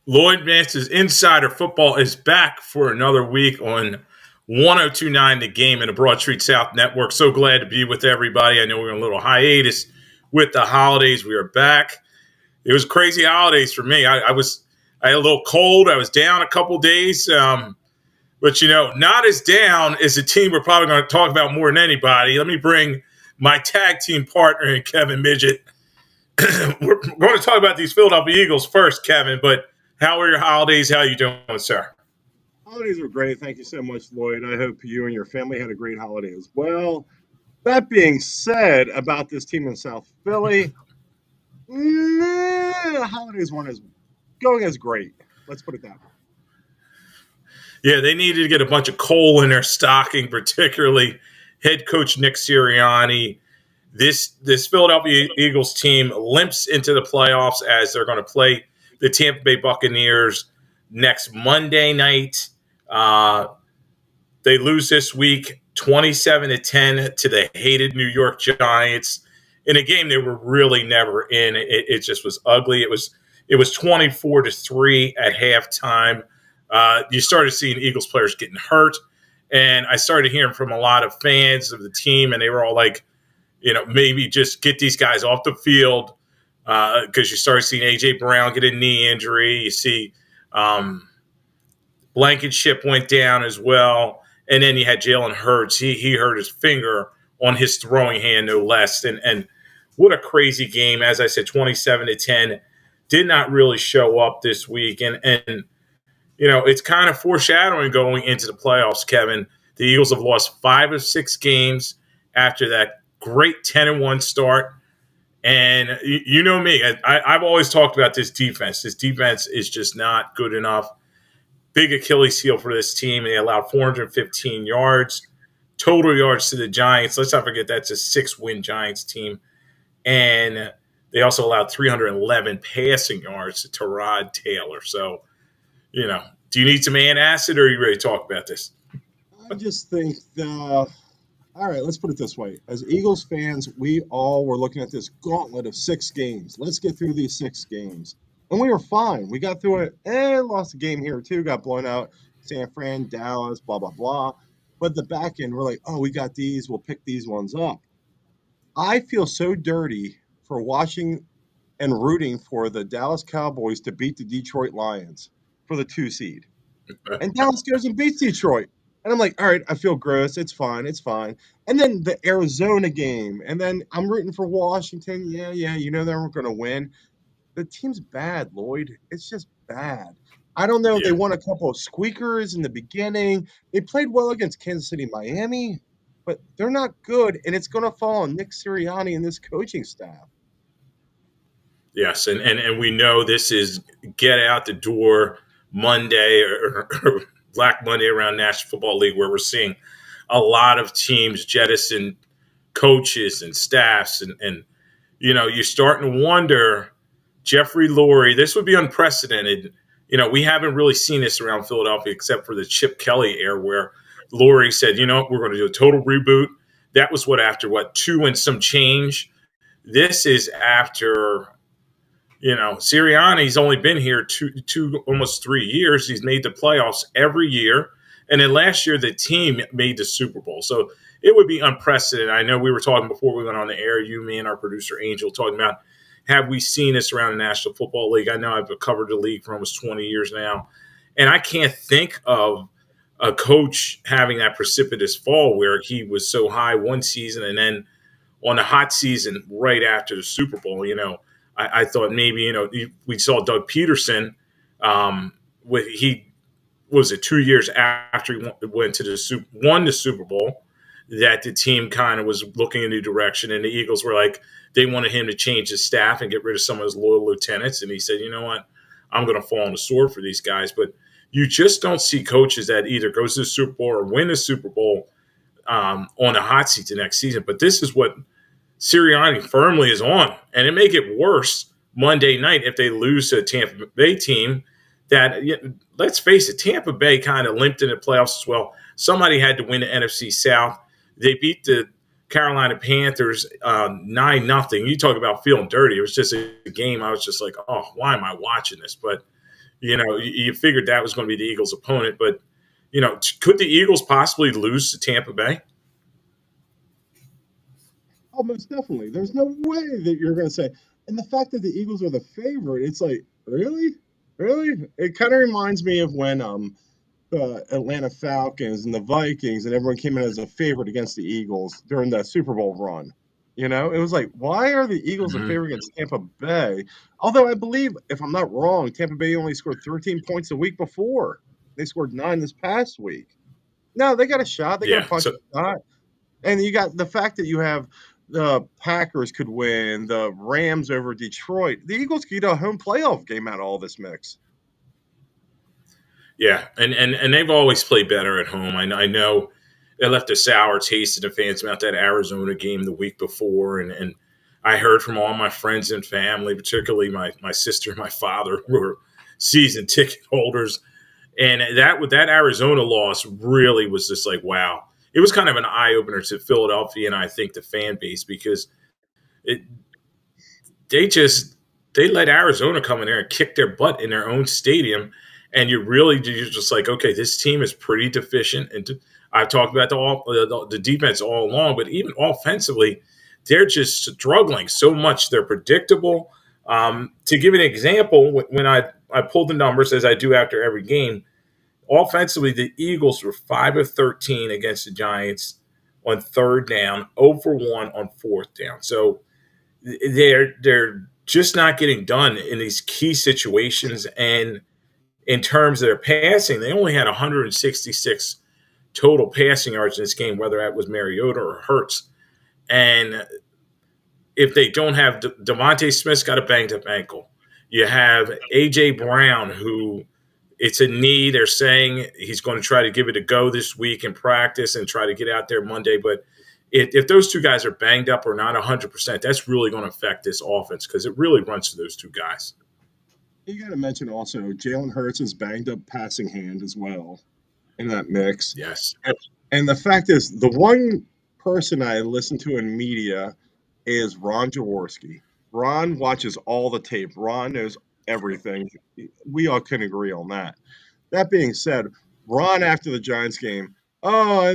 Lloyd Vance's Insider Football is back for another week on 1029 The Game and the Broad Street South Network. So glad to be with everybody. I know we're on a little hiatus with the holidays. We are back. It was crazy holidays for me. I had a little cold. I was down a couple days. But, not as down as a team we're probably going to talk about more than anybody. Let me bring my tag team partner in Kevin Midgette. We're going to talk about these Philadelphia Eagles first, Kevin, but how are your holidays? How are you doing, sir? Holidays were great. Thank you so much, Lloyd. I hope you and your family had a great holiday as well. That being said, about this team in South Philly, the holidays weren't going as great. Let's put it that way. Yeah, they needed to get a bunch of coal in their stocking, particularly head coach Nick Sirianni. This Philadelphia Eagles team limps into the playoffs as they're going to play the Tampa Bay Buccaneers next Monday night. They lose this week 27-10 to the hated New York Giants in a game they were really never in. It just was ugly. It was 24-3 at halftime. You started seeing Eagles players getting hurt, and I started hearing from a lot of fans of the team, and they were all like, maybe just get these guys off the field because you started seeing A.J. Brown get a knee injury. You see Blankenship went down as well. And then you had Jalen Hurts. He hurt his finger on his throwing hand, no less. And what a crazy game. As I said, 27-10. Did not really show up this week. And it's kind of foreshadowing going into the playoffs, Kevin. The Eagles have lost 5 of 6 games after that great 10-1 start. And you know me, I've always talked about this defense. This defense is just not good enough. Big Achilles heel for this team. And they allowed 415 yards, total yards to the Giants. Let's not forget that's a 6-win Giants team. And they also allowed 311 passing yards to Tyrod Taylor. So, do you need some antacid or are you ready to talk about this? I just think all right, let's put it this way. As Eagles fans, we all were looking at this gauntlet of 6 games. Let's get through these 6 games. And we were fine. We got through it and lost a game here, too. Got blown out. San Fran, Dallas, blah, blah, blah. But the back end, we're like, oh, we got these. We'll pick these ones up. I feel so dirty for watching and rooting for the Dallas Cowboys to beat the Detroit Lions for the 2 seed. And Dallas goes and beats Detroit. And I'm like, all right, I feel gross. It's fine. And then the Arizona game. And then I'm rooting for Washington. Yeah, they're going to win. The team's bad, Lloyd. It's just bad. I don't know if they won a couple of squeakers in the beginning. They played well against Kansas City, Miami, but they're not good, and it's going to fall on Nick Sirianni and this coaching staff. Yes, and we know this is get out the door Monday or Black Monday around National Football League, where we're seeing a lot of teams jettison coaches and staffs, and you're starting to wonder. Jeffrey Lurie, this would be unprecedented. We haven't really seen this around Philadelphia except for the Chip Kelly era where Lurie said, we're going to do a total reboot. That was after 2 and some change. This is after, Sirianni's only been here two almost 3 years. He's made the playoffs every year. And then last year, the team made the Super Bowl. So it would be unprecedented. I know we were talking before we went on the air, you, me, and our producer Angel talking about, have we seen this around the National Football League? I know I've covered the league for almost 20 years now. And I can't think of a coach having that precipitous fall where he was so high one season and then on a hot season right after the Super Bowl. I thought maybe, we saw Doug Peterson. He was it 2 years after he went to won the Super Bowl, that the team kind of was looking in a new direction. And the Eagles were like, they wanted him to change his staff and get rid of some of his loyal lieutenants. And he said, you know what, I'm going to fall on the sword for these guys. But you just don't see coaches that either goes to the Super Bowl or win the Super Bowl on a hot seat the next season. But this is what Sirianni firmly is on. And it may get worse Monday night if they lose to a Tampa Bay team that, let's face it, Tampa Bay kind of limped in the playoffs as well. Somebody had to win the NFC South. They beat the Carolina Panthers 9-0. You talk about feeling dirty. It was just a game. I was just like, oh, why am I watching this? But, You figured that was going to be the Eagles' opponent, but could the Eagles possibly lose to Tampa Bay? Oh, most definitely. There's no way that you're going to say. And the fact that the Eagles are the favorite, it's like, really? Really? It kind of reminds me of when the Atlanta Falcons and the Vikings and everyone came in as a favorite against the Eagles during the Super Bowl run. It was like, why are the Eagles a Mm-hmm. favorite against Tampa Bay? Although I believe, if I'm not wrong, Tampa Bay only scored 13 points the week before. They scored 9 this past week. No, they got a shot. They got a Yeah. punch So of a shot. And you got the fact that you have the Packers could win, the Rams over Detroit. The Eagles could get a home playoff game out of all this mix. yeah, and they've always played better at home. I know it left a sour taste in the fans about that Arizona game the week before, and I heard from all my friends and family, particularly my sister and my father, who were season ticket holders, and that with that Arizona loss really was just like wow. It was kind of an eye opener to Philadelphia and I think the fan base because it they just they let Arizona come in there and kick their butt in their own stadium, and you're just like, okay, this team is pretty deficient. And I've talked about the defense all along, but even offensively, they're just struggling so much. They're predictable. To give an example, when I pulled the numbers as I do after every game, offensively, the Eagles were 5 of 13 against the Giants on third down, 0 for 1 on fourth down. So they're just not getting done in these key situations. And in terms of their passing, they only had 166 total passing yards in this game, whether that was Mariota or Hurts. And if they don't have Devontae Smith's got a banged up ankle. You have AJ Brown, who it's a knee. They're saying he's going to try to give it a go this week in practice and try to get out there Monday. But if those two guys are banged up or not 100%, that's really going to affect this offense because it really runs to those two guys. You got to mention also Jalen Hurts' banged up passing hand as well in that mix. Yes. And the fact is, the one person I listen to in media is Ron Jaworski. Ron watches all the tape. Ron knows everything. We all can agree on that. That being said, Ron after the Giants game, I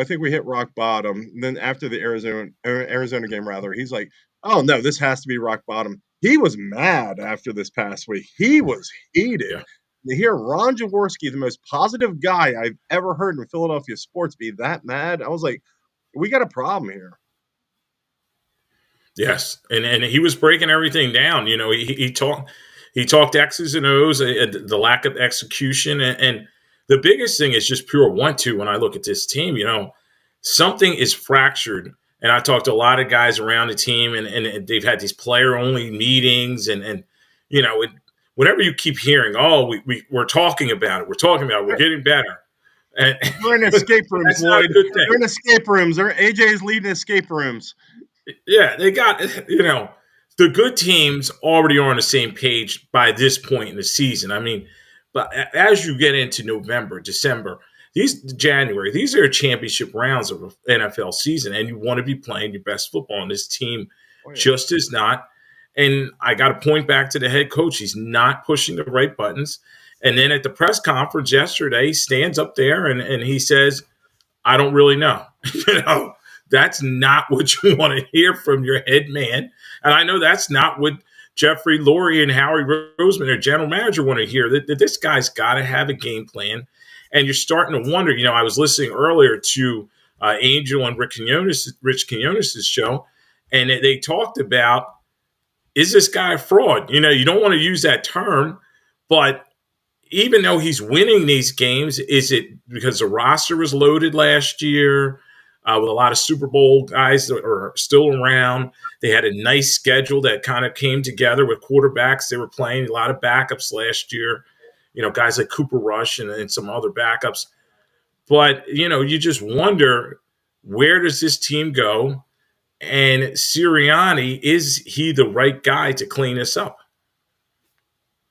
think we hit rock bottom. And then after the Arizona game, rather, he's like, oh no, this has to be rock bottom. He was mad after this past week. He was heated. Yeah. To hear Ron Jaworski, the most positive guy I've ever heard in Philadelphia sports, be that mad, I was like, we got a problem here. Yes, and he was breaking everything down. He talked X's and O's, the lack of execution, and the biggest thing is just pure want-to. When I look at this team, something is fractured. And I talked to a lot of guys around the team, and they've had these player-only meetings, and whenever you keep hearing, oh, we're talking about it, we're getting better, and They're in escape rooms, that's not a Lloyd. good thing. They're in escape rooms. AJ's leading escape rooms. Yeah, they got the good teams already are on the same page by this point in the season. I mean, but as you get into November, December, January, these are championship rounds of an NFL season, and you want to be playing your best football. And this team Oh, yeah. just is not. And I got to point back to the head coach; he's not pushing the right buttons. And then at the press conference yesterday, he stands up there and he says, I don't really know. That's not what you want to hear from your head man. And I know that's not what Jeffrey Lurie and Howie Roseman, their general manager, want to hear. That this guy's got to have a game plan. And you're starting to wonder, I was listening earlier to Angel and Rich Quinones' show, and they talked about, is this guy a fraud? You don't want to use that term, but even though he's winning these games, is it because the roster was loaded last year with a lot of Super Bowl guys that are still around? They had a nice schedule that kind of came together with quarterbacks. They were playing a lot of backups last year, guys like Cooper Rush and some other backups. But, you just wonder, where does this team go? And Sirianni, is he the right guy to clean this up?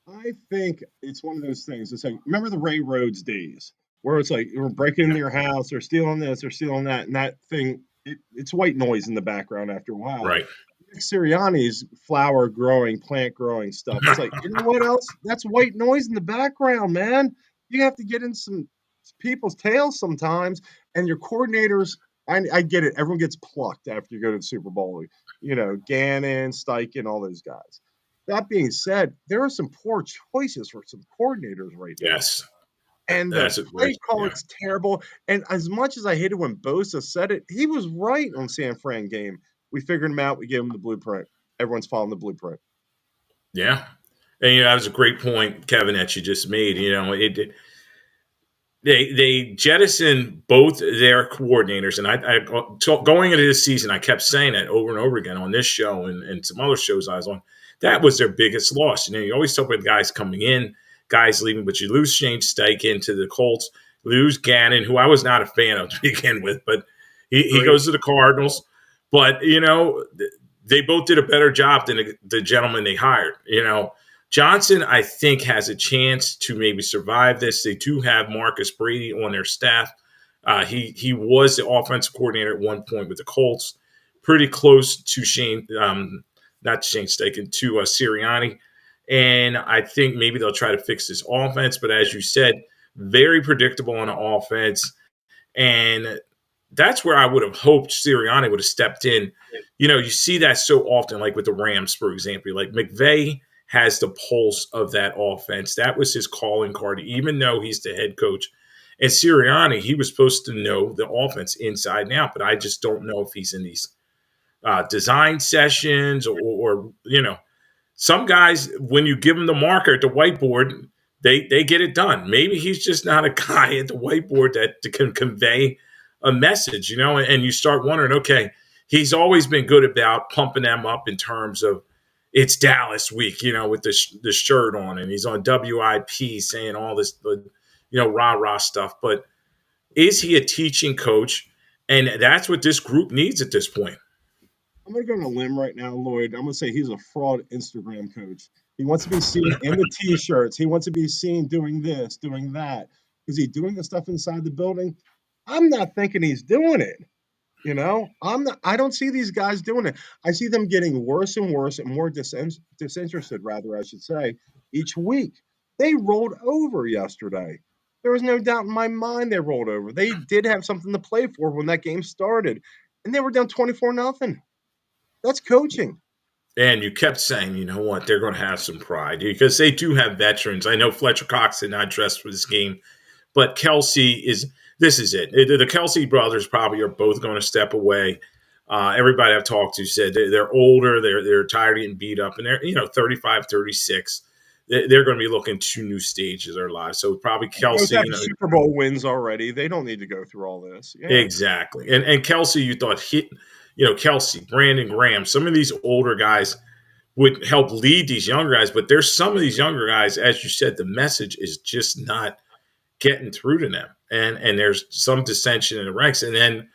I think it's one of those things. It's like, remember the Ray Rhodes days where it's like you're breaking into your house, they're stealing this, they're stealing that, and that thing, it's white noise in the background after a while. Right. Sirianni's flower growing, plant growing stuff. It's like, you know what else? That's white noise in the background, man. You have to get in some people's tails sometimes, and your coordinators. I get it. Everyone gets plucked after you go to the Super Bowl. You know, Gannon, Steichen, all those guys. That being said, there are some poor choices for some coordinators right now. Yes, And the that's a play great. Yeah, calling's terrible. And as much as I hated when Bosa said it, he was right on San Fran game. We figured him out. We gave him the blueprint. Everyone's following the blueprint. yeah. And that was a great point, Kevin, that you just made. They jettisoned both their coordinators, and going into this season, I kept saying that over and over again on this show and some other shows I was on. That was their biggest loss. You always talk about guys coming in, guys leaving, but you lose Shane Steichen to the Colts, lose Gannon, who I was not a fan of to begin with, but he goes to the Cardinals. But they both did a better job than the gentleman they hired. Johnson, I think, has a chance to maybe survive this. They do have Marcus Brady on their staff. He was the offensive coordinator at one point with the Colts, pretty close to not Shane Steichen, to Sirianni. And I think maybe they'll try to fix this offense. But as you said, very predictable on the offense. And that's where I would have hoped Sirianni would have stepped in. You see that so often, like with the Rams, for example. Like McVay has the pulse of that offense. That was his calling card, even though he's the head coach. And Sirianni, he was supposed to know the offense inside and out, but I just don't know if he's in these design sessions or some guys, when you give them the marker at the whiteboard, they get it done. Maybe he's just not a guy at the whiteboard that can convey a message, and you start wondering, okay, he's always been good about pumping them up in terms of it's Dallas week, with the shirt on, and he's on WIP saying all this, rah-rah stuff. But is he a teaching coach? And that's what this group needs at this point. I'm going to go on a limb right now, Lloyd. I'm going to say he's a fraud Instagram coach. He wants to be seen in the T-shirts. He wants to be seen doing this, doing that. Is he doing the stuff inside the building? I'm not thinking he's doing it. I don't see these guys doing it. I see them getting worse and worse and more disinterested, rather, I should say, each week. They rolled over yesterday. There was no doubt in my mind they rolled over. They did have something to play for when that game started, and they were down 24-0. That's coaching. And you kept saying, you know what, they're going to have some pride because they do have veterans. I know Fletcher Cox did not dress for this game, but this is it. The Kelsey brothers probably are both going to step away. Everybody I've talked to said they're older, they're tired of getting beat up, and they're 35, 36. They're going to be looking to new stages of their lives. So probably Kelsey. Both have Super Bowl wins already. They don't need to go through all this. Yeah. Exactly. And Kelsey, you thought Kelsey, Brandon Graham, some of these older guys would help lead these younger guys. But there's some of these younger guys, as you said, the message is just not getting through to them. And there's some dissension in the ranks. And then,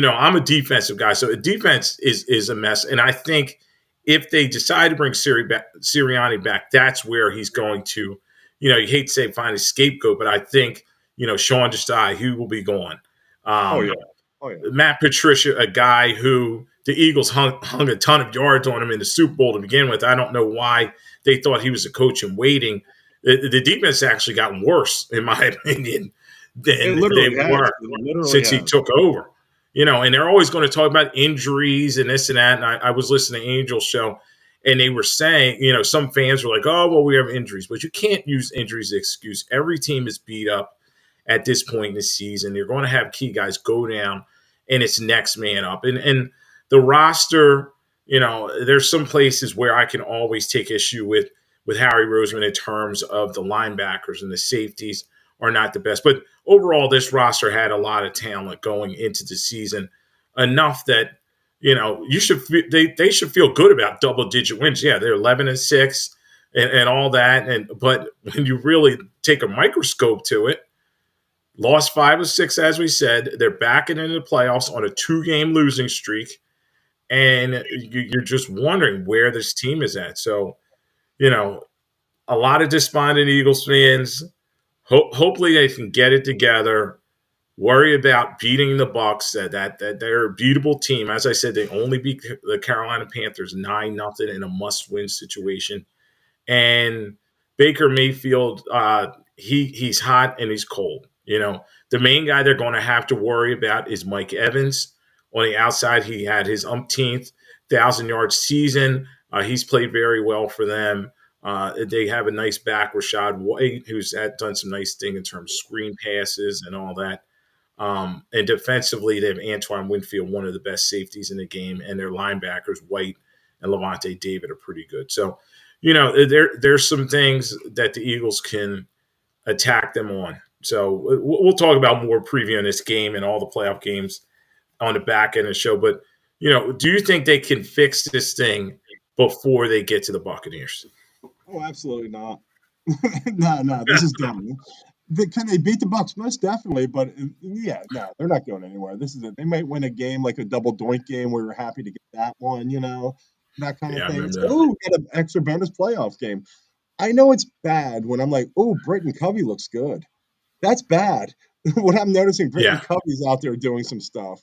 I'm a defensive guy. So defense is a mess. And I think if they decide to bring Sirianni back, that's where he's going to, you hate to say find a scapegoat, but I think, Sean Desai, he will be gone. Oh, yeah. Matt Patricia, a guy who the Eagles hung a ton of yards on him in the Super Bowl to begin with. I don't know why they thought he was a coach in waiting. The defense actually gotten worse, in my opinion, than they were since he took over. And they're always going to talk about injuries and this and that. And I was listening to Angel's show, and they were saying, some fans were like, oh, well, we have injuries. But you can't use injuries as an excuse. Every team is beat up at this point in the season. They're going to have key guys go down, and it's next man up. And the roster, there's some places where I can always take issue with Harry Roseman in terms of the linebackers and the safeties are not the best. But overall, this roster had a lot of talent going into the season, enough that, they should feel good about double-digit wins. Yeah, they're 11-6 and all that. But when you really take a microscope to it, lost 5 of 6, as we said. They're backing into the playoffs on a 2-game losing streak. And you're just wondering where this team is at. So, a lot of despondent Eagles fans. Hopefully they can get it together. Worry about beating the Bucks. That they're a beatable team. As I said, they only beat the Carolina Panthers 9-0 in a must-win situation. And Baker Mayfield, he's hot and he's cold. The main guy they're going to have to worry about is Mike Evans. On the outside, he had his umpteenth 1,000-yard season. He's played very well for them. They have a nice back, Rashad White, who's done some nice thing in terms of screen passes and all that. And defensively, they have Antoine Winfield, one of the best safeties in the game, and their linebackers, White and Levante David, are pretty good. So, there's some things that the Eagles can attack them on. So we'll talk about more previewing this game and all the playoff games on the back end of the show. But, do you think they can fix this thing before they get to the Buccaneers? Oh, absolutely not. No, this is dumb. Can they beat the Bucs? Most definitely, but yeah, no, they're not going anywhere. This is it. They might win a game like a double doink game where you're happy to get that one, that kind of thing. Oh, got an extra bonus playoff game. I know it's bad when I'm like, oh, Britton Covey looks good. That's bad. When I'm noticing Britton Covey's out there doing some stuff.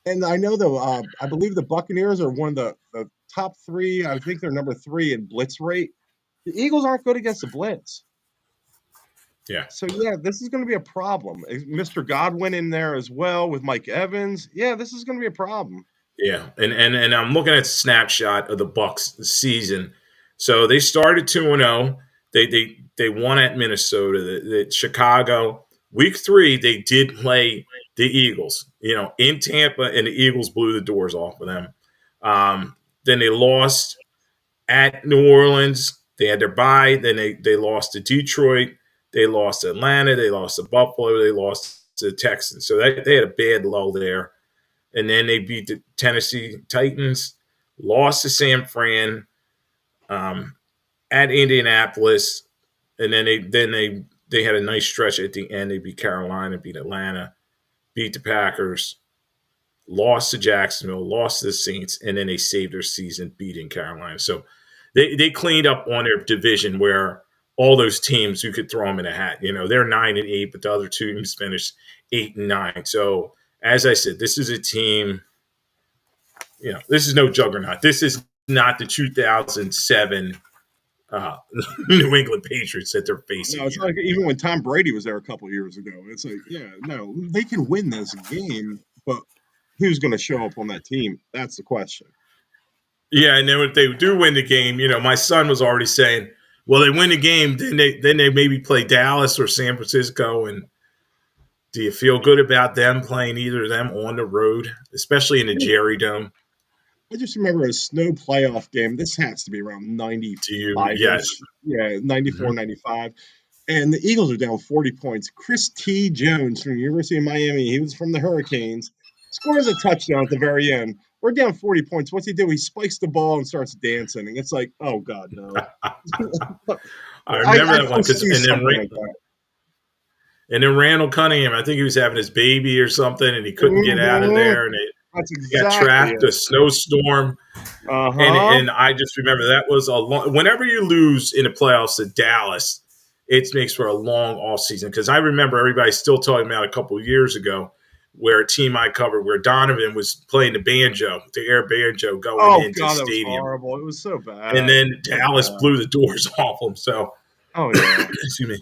And I know, though, I believe the Buccaneers are one of the top three. I think they're number 3 in blitz rate. The Eagles aren't good against the blitz. Yeah. So, yeah, this is going to be a problem. Mr. Godwin in there as well with Mike Evans. Yeah, this is going to be a problem. Yeah, and I'm looking at a snapshot of the Bucs season. So they started 2-0. They won at Minnesota. The Chicago. Week 3, they did play the Eagles, in Tampa, and the Eagles blew the doors off of them. Then they lost at New Orleans. They had their bye. Then they lost to Detroit. They lost to Atlanta. They lost to Buffalo. They lost to the Texans. So they had a bad lull there. And then they beat the Tennessee Titans, lost to San Fran, at Indianapolis, and then they had a nice stretch at the end. They beat Carolina, beat Atlanta, beat the Packers, lost to Jacksonville, lost to the Saints, and then they saved their season beating Carolina. So they cleaned up on their division where all those teams, you could throw them in a hat. They're 9-8, but the other two teams finished 8-9. So as I said, this is a team, this is no juggernaut. This is not the 2007 New England Patriots that they're facing. No, it's like even when Tom Brady was there a couple of years ago. It's like, they can win this game, but who's going to show up on that team? That's the question. Yeah, and then if they do win the game, my son was already saying, well, they win the game, then they maybe play Dallas or San Francisco, and do you feel good about them playing either of them on the road, especially in the Jerry Dome? I just remember a snow playoff game. This has to be around 95. Yes. Yeah, 94, 95. And the Eagles are down 40 points. Chris T. Jones from the University of Miami, he was from the Hurricanes, scores a touchdown at the very end. We're down 40 points. What's he do? He spikes the ball and starts dancing. And it's like, oh, God, no. I remember that one. And then Randall Cunningham, I think he was having his baby or something, and he couldn't get out of there, and he got trapped, a snowstorm. And I just remember that was a long – whenever you lose in the playoffs at Dallas, it makes for a long offseason, because I remember everybody still talking about a couple of years ago where a team I covered where Donovan was playing the banjo, the air banjo going into the stadium. That was horrible. It was so bad. And then Dallas blew the doors off him. So, excuse me.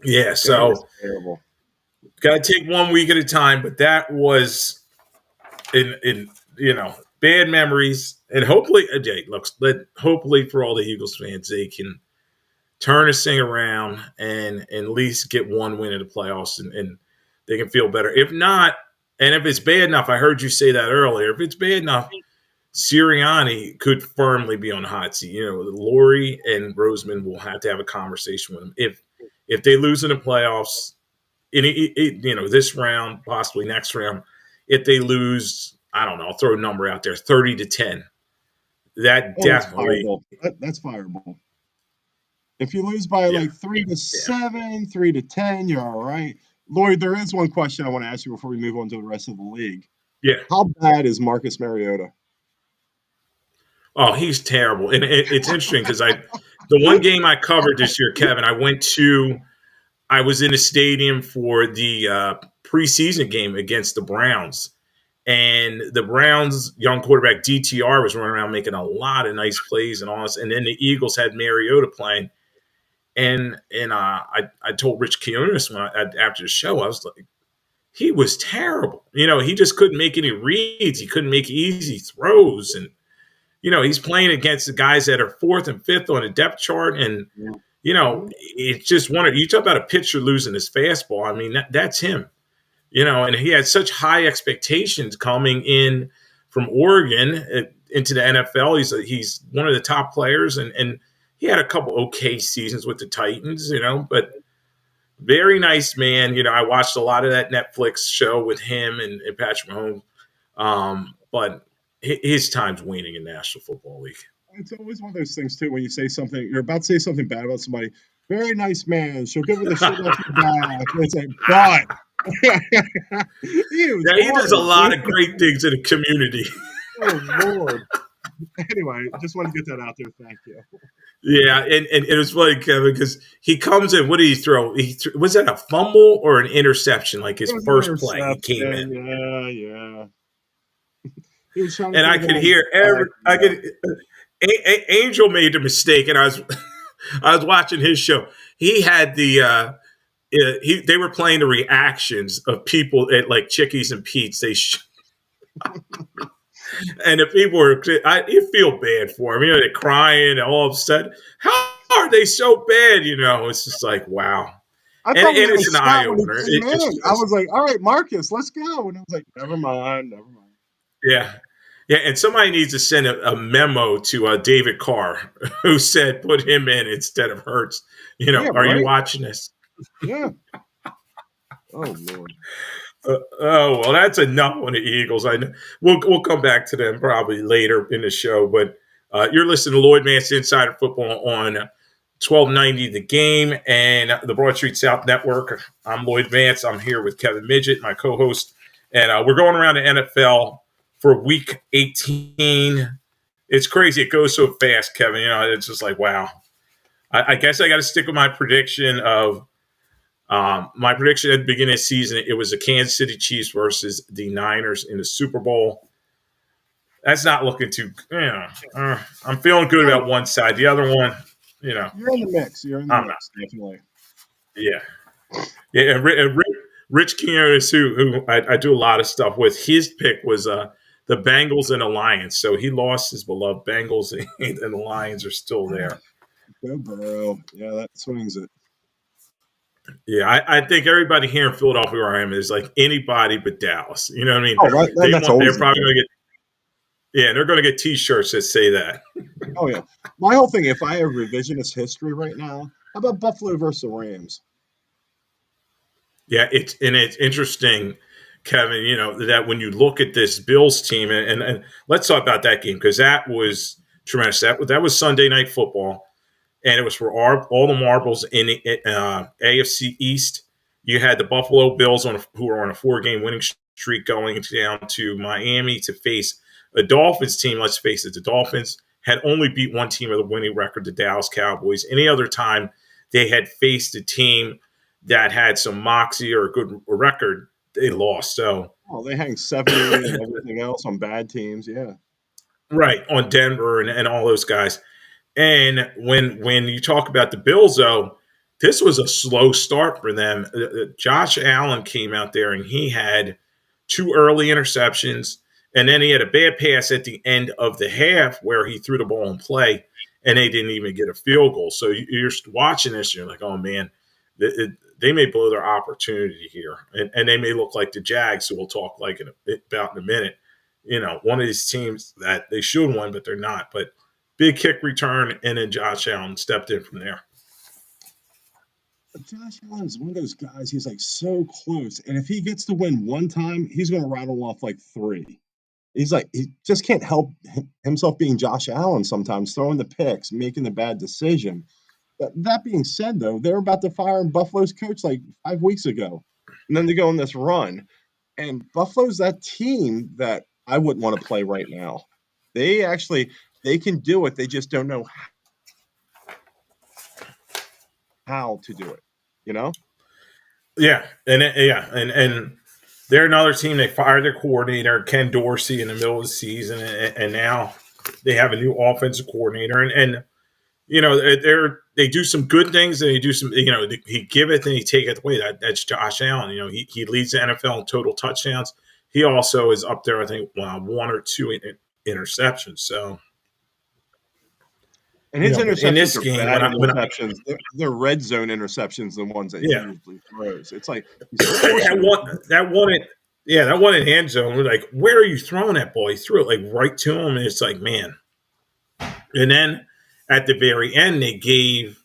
Yeah, so got to take 1 week at a time, but that was in bad memories, and hopefully for all the Eagles fans, they can turn this thing around and at least get one win in the playoffs, and they can feel better. If not, and if it's bad enough, I heard you say that earlier, if it's bad enough, Sirianni could firmly be on the hot seat. Laurie and Roseman will have to have a conversation with him. If they lose in the playoffs, this round, possibly next round, if they lose, I don't know, I'll throw a number out there, 30-10. Definitely. That's fireable. If you lose by 3-7, 3-10, you're all right. Lloyd, there is one question I want to ask you before we move on to the rest of the league. Yeah. How bad is Marcus Mariota? Oh, he's terrible. And it's interesting because the one game I covered this year, Kevin, I went to I was in a stadium for the preseason game against the Browns, and the Browns' young quarterback DTR was running around making a lot of nice plays and all this. And then the Eagles had Mariota playing, and I told Rich Kionis after the show, I was like, he was terrible. He just couldn't make any reads. He couldn't make easy throws, and he's playing against the guys that are fourth and fifth on the depth chart, and Yeah. it's just one of you talk about a pitcher losing his fastball. I mean, that's him. And he had such high expectations coming in from Oregon into the NFL. He's one of the top players, and he had a couple okay seasons with the Titans, but very nice man. I watched a lot of that Netflix show with him and Patrick Mahomes, but his time's waning in National Football League. It's always one of those things too when you say something, you're about to say something bad about somebody. Very nice man. She'll give her the shit off your back. It's like, but he does a lot of great things in the community. Oh Lord. Anyway, just want to get that out there. Thank you. Yeah, and it was funny, Kevin, because he comes in. What did he throw? Was that a fumble or an interception? Like his first play, he came in. Yeah. He was trying and I could hear Angel made the mistake, and I was watching his show. He had they were playing the reactions of people at like Chickies and Pete's. And the people were, you feel bad for them. They're crying, all upset. How are they so bad? It's just like, wow. I thought it's an eye opener. I was like, all right, Marcus, let's go. And I was like, never mind. Yeah. Yeah, and somebody needs to send a memo to David Carr, who said put him in instead of Hurts. Are you watching this? Yeah. Oh, Lord. Well, that's enough on the Eagles. I know we'll come back to them probably later in the show. But you're listening to Lloyd Vance Insider Football on 1290 The Game and the Broad Street South Network. I'm Lloyd Vance. I'm here with Kevin Midgette, my co-host, and we're going around the NFL for Week 18. It's crazy. It goes so fast, Kevin. It's just like, wow. I guess I got to stick with my prediction of. My prediction at the beginning of the season, it was the Kansas City Chiefs versus the Niners in the Super Bowl. That's not looking too. I'm feeling good about one side. The other one, You're in the mix. Definitely. Yeah. And Rich Kionis, who I do a lot of stuff with, his pick was the Bengals and the Lions. So he lost his beloved Bengals, and the Lions are still there. Go Burrow. Yeah, that swings it. Yeah, I think everybody here in Philadelphia where I am is like anybody but Dallas. You know what I mean? Oh, right. They're probably going to get. Yeah, they're going to get T-shirts that say that. Oh yeah, my whole thing. If I have revisionist history right now, how about Buffalo versus the Rams? Yeah, it's interesting, Kevin. That when you look at this Bills team, and let's talk about that game because that was tremendous. That was Sunday Night Football. And it was for all the marbles in AFC East. You had the Buffalo Bills who were on a 4-game winning streak going down to Miami to face a Dolphins team. Let's face it, the Dolphins had only beat one team with a winning record, the Dallas Cowboys. Any other time they had faced a team that had some moxie or a good record, they lost. So, they hang 70 and everything else on bad teams. Yeah, right, on Denver and all those guys. And when you talk about the Bills, though, this was a slow start for them. Josh Allen came out there and he had 2 early interceptions, and then he had a bad pass at the end of the half where he threw the ball in play, and they didn't even get a field goal. So you're watching this, and you're like, oh, man, they may blow their opportunity here, and they may look like the Jags, who we'll talk like about in a minute. One of these teams that they should win, but they're not. But big kick return, and then Josh Allen stepped in from there. Josh Allen is one of those guys. He's like so close, and if he gets to win one time, he's going to rattle off like 3. He's like he just can't help himself being Josh Allen sometimes, throwing the picks, making the bad decision. But that being said, though, they're about to fire Buffalo's coach like 5 weeks ago, and then they go on this run. And Buffalo's that team that I wouldn't want to play right now. They can do it. They just don't know how to do it, Yeah, and they're another team. They fired their coordinator Ken Dorsey in the middle of the season, and now they have a new offensive coordinator, and they do some good things, and they do some he giveth and he taketh away. That's Josh Allen. He leads the NFL in total touchdowns. He also is up there, I think, one or two interceptions. So And his but in interceptions this are game, bad interceptions. They're red zone interceptions, the ones that he yeah, usually throws. It's like he's forcing them. that one in that one in end zone. We're like, where are you throwing that ball? He threw it like right to him, and it's like, man. And then at the very end, they gave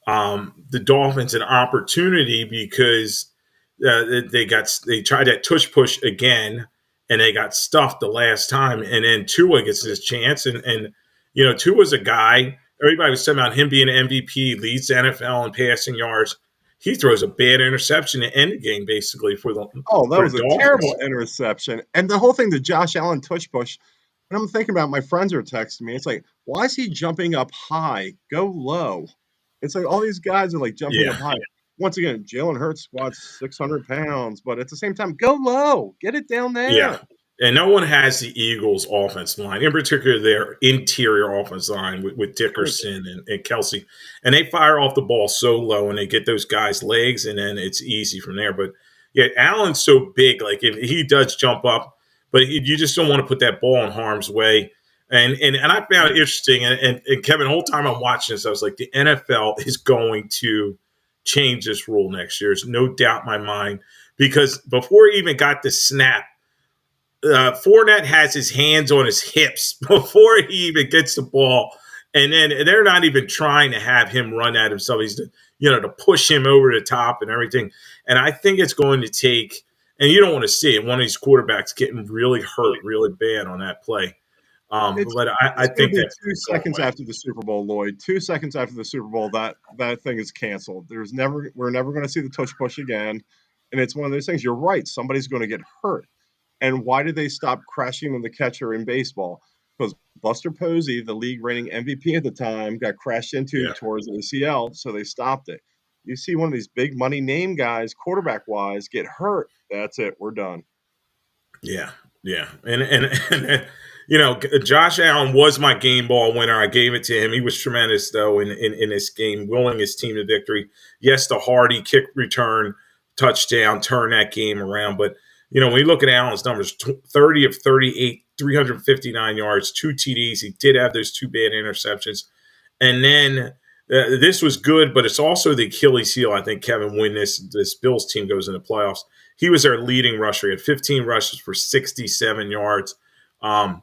the Dolphins an opportunity because they tried that tush push again, and they got stuffed the last time. And then Tua gets his chance, and Tua's a guy. Everybody was talking about him being an MVP, leads the NFL in passing yards. He throws a bad interception to end the game, basically for Oh, that was the a Dolphins. terrible interception. And the whole thing, the Josh Allen tush push. And I'm thinking about my friends are texting me. It's like, why is he jumping up high? Go low. It's like all these guys are like jumping Yeah, up high. Once again, Jalen Hurts squats 600 pounds, but at the same time, go low. Get it down yeah. there. And no one has the Eagles' offense line, in particular their interior offense line with Dickerson and Kelsey. And they fire off the ball so low and they get those guys' legs, and then it's easy from there. But yeah, Allen's so big. Like, if he does jump up, but you just don't want to put that ball in harm's way. And I found it interesting. And Kevin, the whole time I'm watching this, I was like, the NFL is going to change this rule next year. There's no doubt in my mind. Because before he even got the snap, Fournette has his hands on his hips before he even gets the ball, and then they're not even trying to have him run at himself. He's to push him over the top and everything. And I think it's going to take, and you don't want to see it, one of these quarterbacks getting really hurt, really bad on that play. It's But I it's going to think be that's 2 going seconds away. after the Super Bowl, Lloyd. 2 seconds after the Super Bowl, that thing is canceled. We're never going to see the tush push again. And it's one of those things. You're right. Somebody's going to get hurt. And why did they stop crashing on the catcher in baseball? Because Buster Posey, the league reigning MVP at the time, got crashed into Yeah. towards ACL, so they stopped it. You see one of these big money name guys, quarterback wise, get hurt. That's it. We're done. Yeah, yeah, and Josh Allen was my game ball winner. I gave it to him. He was tremendous though in this game, willing his team to victory. Yes, the Hardy kick return touchdown turned that game around, but when you look at Allen's numbers, 30 of 38, 359 yards, 2 TDs. He did have those two bad interceptions, and then this was good, but it's also the Achilles heel. I think Kevin, when this Bills team goes into playoffs, he was their leading rusher. He had 15 rushes for 67 yards. Had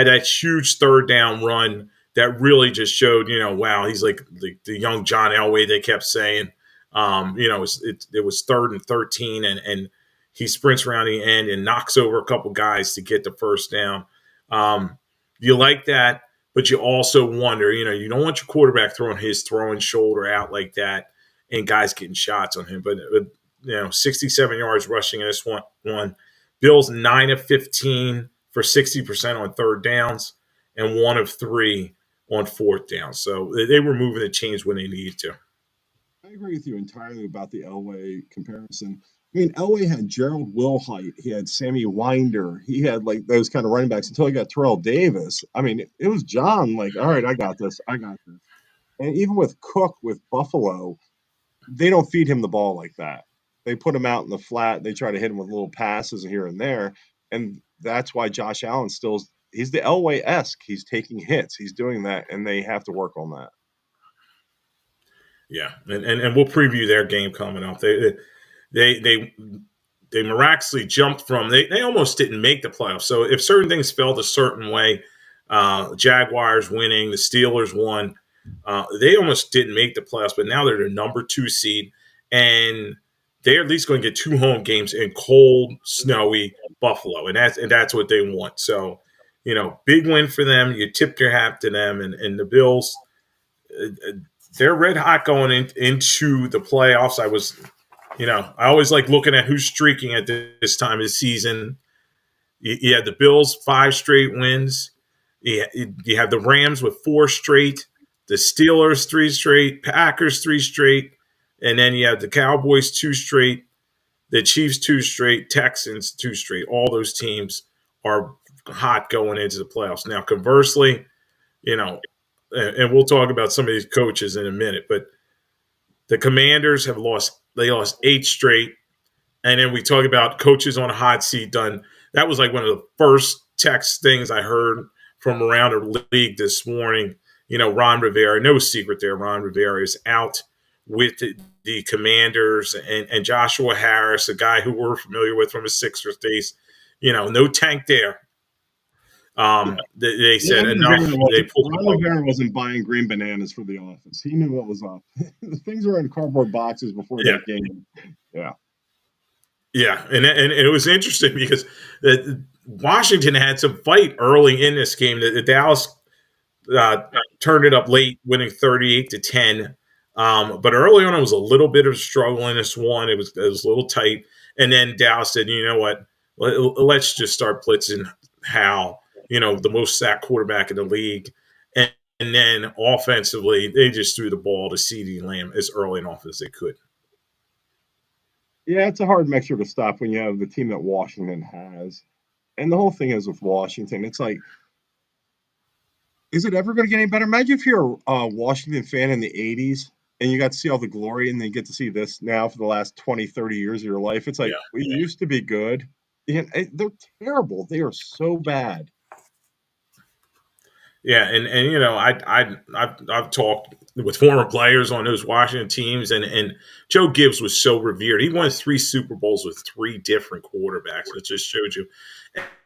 that huge third down run that really just showed, wow, he's like the young John Elway, they kept saying. It was 3rd and 13, and he sprints around the end and knocks over a couple guys to get the first down. You like that, but you also wonder, you don't want your quarterback throwing shoulder out like that and guys getting shots on him. But 67 yards rushing in this one. Bills 9 of 15 for 60% on third downs and 1 of 3 on fourth down. So they were moving the chains when they needed to. I agree with you entirely about the Elway comparison. I mean, Elway had Gerald Wilhite, he had Sammy Winder, he had like those kind of running backs until he got Terrell Davis. I mean, it was John, like, all right, I got this, I got this. And even with Cook with Buffalo, they don't feed him the ball like that. They put him out in the flat. They try to hit him with little passes here and there, and that's why Josh Allen he's the Elway esque. He's taking hits. He's doing that, and they have to work on that. Yeah, and we'll preview their game coming up. They miraculously jumped from they almost didn't make the playoffs. So if certain things felt a certain way, Jaguars winning, the Steelers won, they almost didn't make the playoffs. But now they're the number 2 seed, and they're at least going to get 2 home games in cold, snowy Buffalo, and that's what they want. So big win for them. You tip your hat to them, and the Bills. They're red hot going into the playoffs. I always like looking at who's streaking at this time of the season. You had the Bills 5 straight wins. You have the Rams with 4 straight, the Steelers 3 straight, Packers 3 straight, and then you have the Cowboys 2 straight, The Chiefs 2 straight, Texans 2 straight. All those teams are hot going into the playoffs. Now, conversely, and we'll talk about some of these coaches in a minute, but the Commanders have lost. They lost 8 straight, and then we talk about coaches on a hot seat. Done. That was like one of the first text things I heard from around the league this morning. Ron Rivera. No secret there. Ron Rivera is out with the Commanders, and Joshua Harris, a guy who we're familiar with from his Sixers days. No tank there. They said enough. They pulled the Ron plug. Rivera wasn't buying green bananas for the office. He knew what was up. Things were in cardboard boxes before Yeah. that game. Yeah. Yeah, and it was interesting because Washington had some fight early in this game. The Dallas turned it up late, winning 38-10. But early on, it was a little bit of a struggle in this one. It was a little tight, and then Dallas said, "You know what? Let's just start blitzing Hal, the most sacked quarterback in the league." And then offensively, they just threw the ball to CeeDee Lamb as early and often as they could. Yeah, it's a hard mixture to stop when you have the team that Washington has. And the whole thing is with Washington, it's like, is it ever going to get any better? Imagine if you're a Washington fan in the 80s and you got to see all the glory and then you get to see this now for the last 20, 30 years of your life. It's like, we used to be good. And they're terrible. They are so bad. Yeah, and I've talked with former players on those Washington teams, and Joe Gibbs was so revered. He won 3 Super Bowls with 3 different quarterbacks. It just showed you.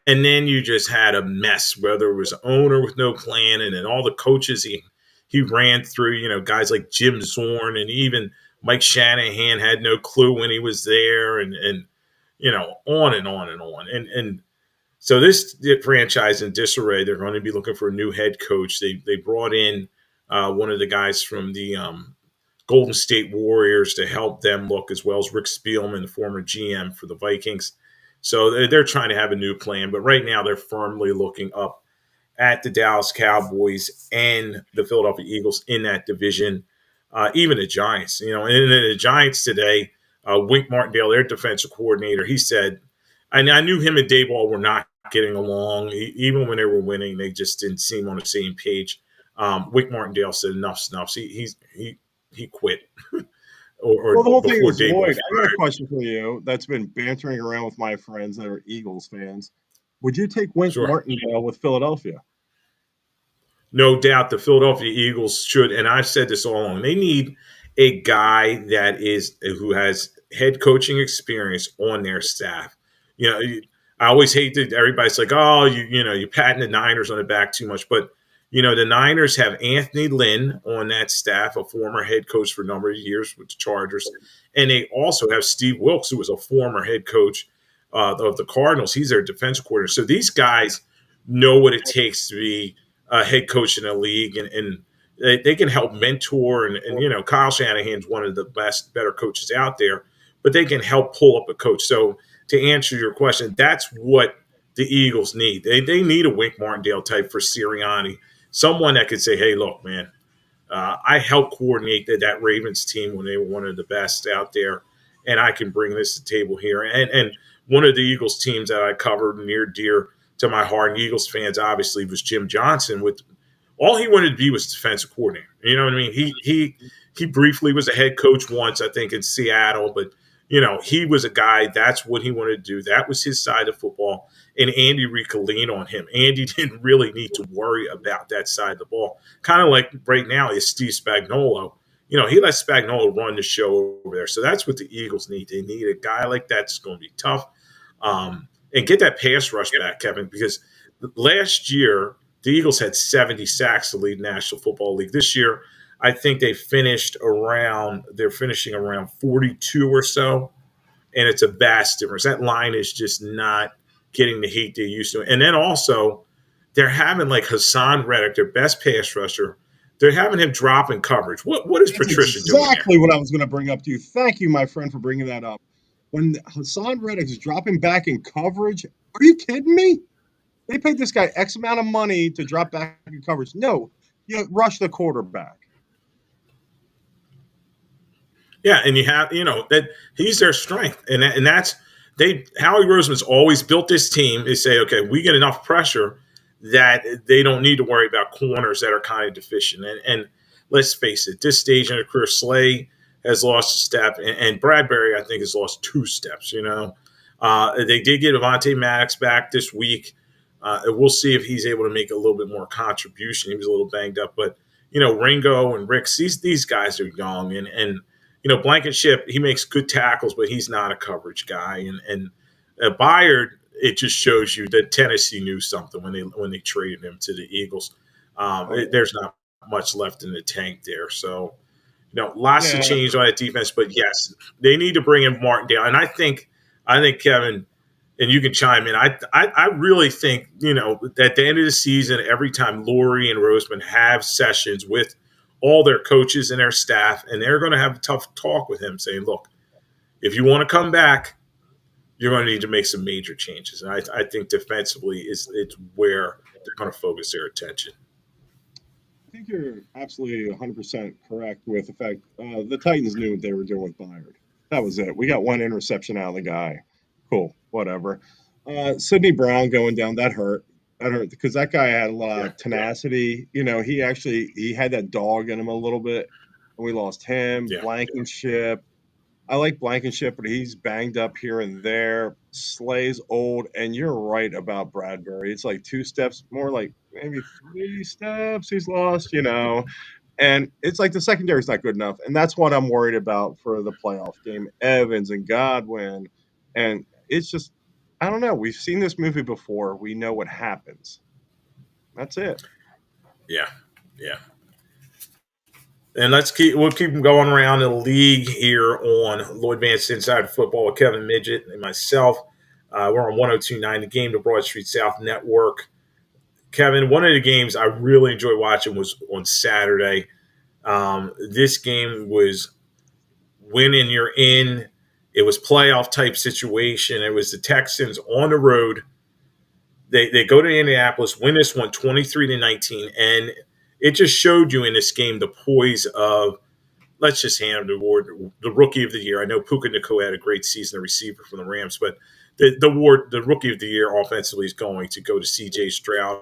And then you just had a mess, whether it was an owner with no plan, and then all the coaches he ran through. Guys like Jim Zorn, and even Mike Shanahan had no clue when he was there, and on and on and on, and so this franchise in disarray. They're going to be looking for a new head coach. They brought in one of the guys from the Golden State Warriors to help them look, as well as Rick Spielman, the former GM for the Vikings. So they're trying to have a new plan. But right now they're firmly looking up at the Dallas Cowboys and the Philadelphia Eagles in that division, even the Giants. And the Giants today, Wink Martindale, their defensive coordinator, he said, I knew him and Dayball were not getting along. Even when they were winning, they just didn't seem on the same page. Wink Martindale said, "Enough's enough." He quit. Well, the whole thing before is, Dayball Lloyd, I got a fired. question for you that's been bantering around with my friends that are Eagles fans. Would you take Wink Sure. Martindale with Philadelphia? No doubt the Philadelphia Eagles should, and I've said this all along, they need a guy who has head coaching experience on their staff. I always hate that everybody's like, oh, you patting the Niners on the back too much. But, the Niners have Anthony Lynn on that staff, a former head coach for a number of years with the Chargers. And they also have Steve Wilkes, who was a former head coach of the Cardinals. He's their defensive coordinator. So these guys know what it takes to be a head coach in a league, and they can help mentor. And Kyle Shanahan's one of the better coaches out there, but they can help pull up a coach. So to answer your question, that's what the Eagles need. They need a Wink Martindale type for Sirianni, someone that could say, hey, look, man, I helped coordinate that Ravens team when they were one of the best out there, and I can bring this to the table here. And one of the Eagles teams that I covered near dear to my heart, and Eagles fans obviously, was Jim Johnson. With all he wanted to be was defensive coordinator. You know what I mean? He briefly was a head coach once, I think, in Seattle, but he was a guy, that's what he wanted to do. That was his side of football. And Andy Reid could lean on him. Andy didn't really need to worry about that side of the ball. Kind of like right now is Steve Spagnuolo. He let Spagnuolo run the show over there. So that's what the Eagles need. They need a guy like that that's going to be tough. And get that pass rush back, Kevin, because last year the Eagles had 70 sacks to lead National Football League. This year, I think they're finishing around 42 or so, and it's a vast difference. That line is just not getting the heat they used to. And then also, they're having like Hassan Reddick, their best pass rusher. They're having him drop in coverage. What is That's Patricia doing there? exactly what I was going to bring up to you. Thank you, my friend, for bringing that up. When Hassan Reddick is dropping back in coverage, are you kidding me? They paid this guy X amount of money to drop back in coverage. No, you rush the quarterback. Yeah, and you have that he's their strength, and that's they. Howie Roseman's always built this team. They say, okay, we get enough pressure that they don't need to worry about corners that are kind of deficient. And let's face it, this stage in their career, Slay has lost a step, and Bradbury I think has lost two steps. They did get Avonte Maddox back this week. We'll see if he's able to make a little bit more contribution. He was a little banged up, but Ringo and Ricks, these guys are young, and Blankenship, he makes good tackles, but he's not a coverage guy. And Byard, it just shows you that Tennessee knew something when they traded him to the Eagles. There's not much left in the tank there, so lots to Yeah, change on that defense. But yes, they need to bring in Martindale, and I think Kevin, and you can chime in. I really think at the end of the season, every time Laurie and Roseman have sessions with all their coaches and their staff, and they're going to have a tough talk with him, saying, "Look, if you want to come back, you're going to need to make some major changes." And I think defensively it's where they're going to focus their attention. I think you're absolutely 100% correct with the fact the Titans knew what they were doing with Byard. That was it. We got one interception out of the guy. Cool, whatever. Sidney Brown going down, that hurt. That hurt because that guy had a lot Yeah, of tenacity. He had that dog in him a little bit, and we lost him. yeah, Blankenship. I like Blankenship, but he's banged up here and there. Slay's old, and you're right about Bradbury. It's like two steps, more like maybe three steps he's lost. And it's like the secondary's not good enough. And that's what I'm worried about for the playoff game. Evans and Godwin. And it's just, I don't know. We've seen this movie before. We know what happens. That's it. yeah, yeah. And we'll keep going around the league here on Lloyd Vance Inside Football with Kevin Midgette and myself. We're on 102.9 The Game, the Broad Street South Network. Kevin, one of the games I really enjoyed watching was on Saturday. This game was win and you're in. It was playoff type situation. It was the Texans on the road. They go to Indianapolis, win this one 23-19, and it just showed you in this game the poise of, let's just hand him the award, the rookie of the year. I know Puka Nacua had a great season, a receiver from the Rams, but the award, the rookie of the year offensively is going to go to C.J. Stroud.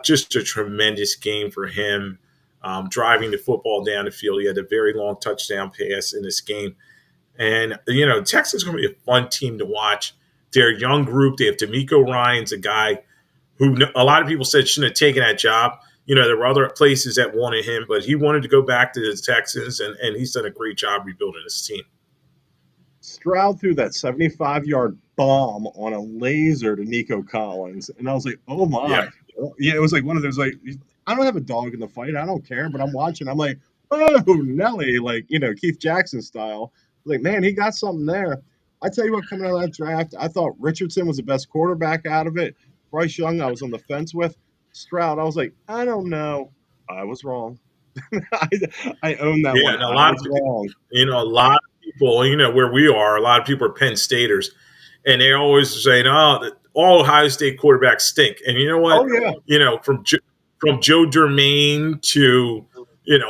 Just a tremendous game for him, driving the football down the field. He had a very long touchdown pass in this game. And, Texas is going to be a fun team to watch. They're a young group. They have D'Amico Ryans, a guy who a lot of people said shouldn't have taken that job. There were other places that wanted him, but he wanted to go back to the Texans, and he's done a great job rebuilding his team. Stroud threw that 75-yard bomb on a laser to Nico Collins. And I was like, oh Yeah, my. Yeah, it was like one of those, like, I don't have a dog in the fight. I don't care, but I'm watching. I'm like, oh, Nelly, like, Keith Jackson style. Like, man, he got something there. I tell you what, coming out of that draft, I thought Richardson was the best quarterback out of it. Bryce Young, I was on the fence with. Stroud, I was like, I don't know. I was wrong. I, I own that yeah, one. and a I lot was of wrong. a lot of people, where we are, a lot of people are Penn Staters, and they always say, "Oh, all Ohio State quarterbacks stink." And you know what? Oh, yeah. From Joe Germain to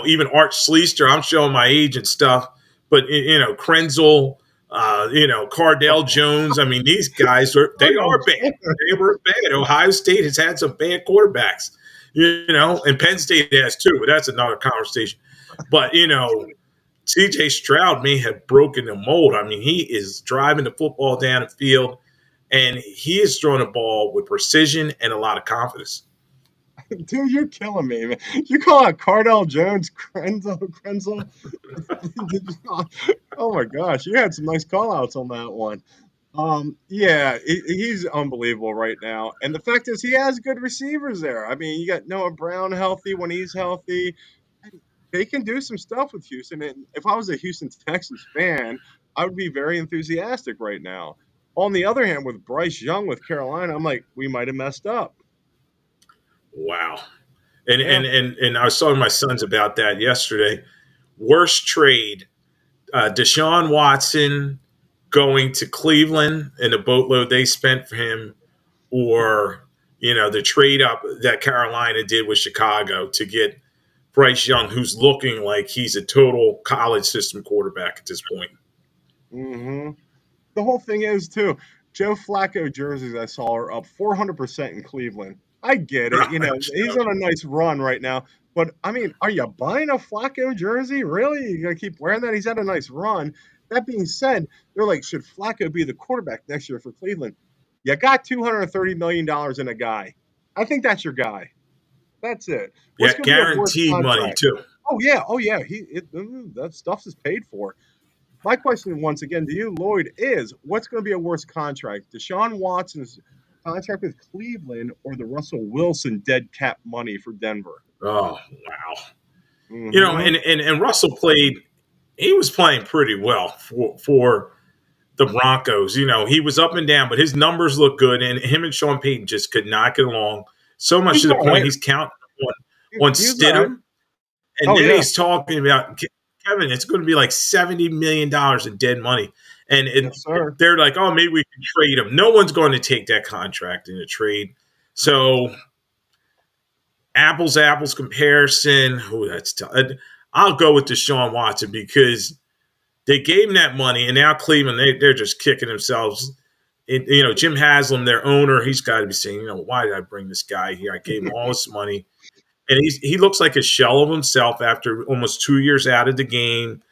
even Art Schlichter. I'm showing my age and stuff, but Krenzel, Cardell Jones. I mean, these guys are bad. They were bad. Ohio State has had some bad quarterbacks, and Penn State has too, but that's another conversation. But CJ Stroud may have broken the mold. I mean, he is driving the football down the field, and he is throwing the ball with precision and a lot of confidence. Dude, you're killing me, man. You call out Cardell Jones, Krenzel? Oh my gosh, you had some nice call outs on that one. Yeah, he's unbelievable right now. And the fact is, he has good receivers there. I mean, you got Noah Brown healthy when he's healthy. They can do some stuff with Houston. And if I was a Houston Texans fan, I would be very enthusiastic right now. On the other hand, with Bryce Young with Carolina, I'm like, we might have messed up. Wow. And Yeah. I was talking to my sons about that yesterday. Worst trade, Deshaun Watson going to Cleveland and the boatload they spent for him, or the trade up that Carolina did with Chicago to get Bryce Young, who's looking like he's a total college system quarterback at this point. Mm-hmm. The whole thing is, too, Joe Flacco jerseys I saw are up 400% in Cleveland. I get it. He's on a nice run right now. But, I mean, are you buying a Flacco jersey? Really? You going to keep wearing that? He's had a nice run. That being said, they're like, should Flacco be the quarterback next year for Cleveland? You got $230 million in a guy. I think that's your guy. That's it. What's Yeah, going to be a worse guaranteed money contract? too. Oh, yeah. Oh, yeah. That stuff is paid for. My question, once again, to you, Lloyd, is what's going to be a worse contract? Deshaun Watson's contract with Cleveland or the Russell Wilson dead cap money for Denver? Oh wow! Mm-hmm. And Russell played. He was playing pretty well for the Broncos. He was up and down, but his numbers look good, and him and Sean Payton just could not get along. So much He's to the all point right. he's counting on He was all right. Stidham, and Oh, then yeah. he's talking about Kevin. It's going to be like $70 million in dead money, and Yes, sir. they're like, "Oh, maybe we can trade him." No one's going to take that contract in a trade. So apples comparison. Oh, that's tough. I'll go with Deshaun Watson because they gave him that money, and now Cleveland they're just kicking themselves. Jim Haslam, their owner, he's got to be saying, why did I bring this guy here? I gave him all this money, and he looks like a shell of himself after almost 2 years out of the game.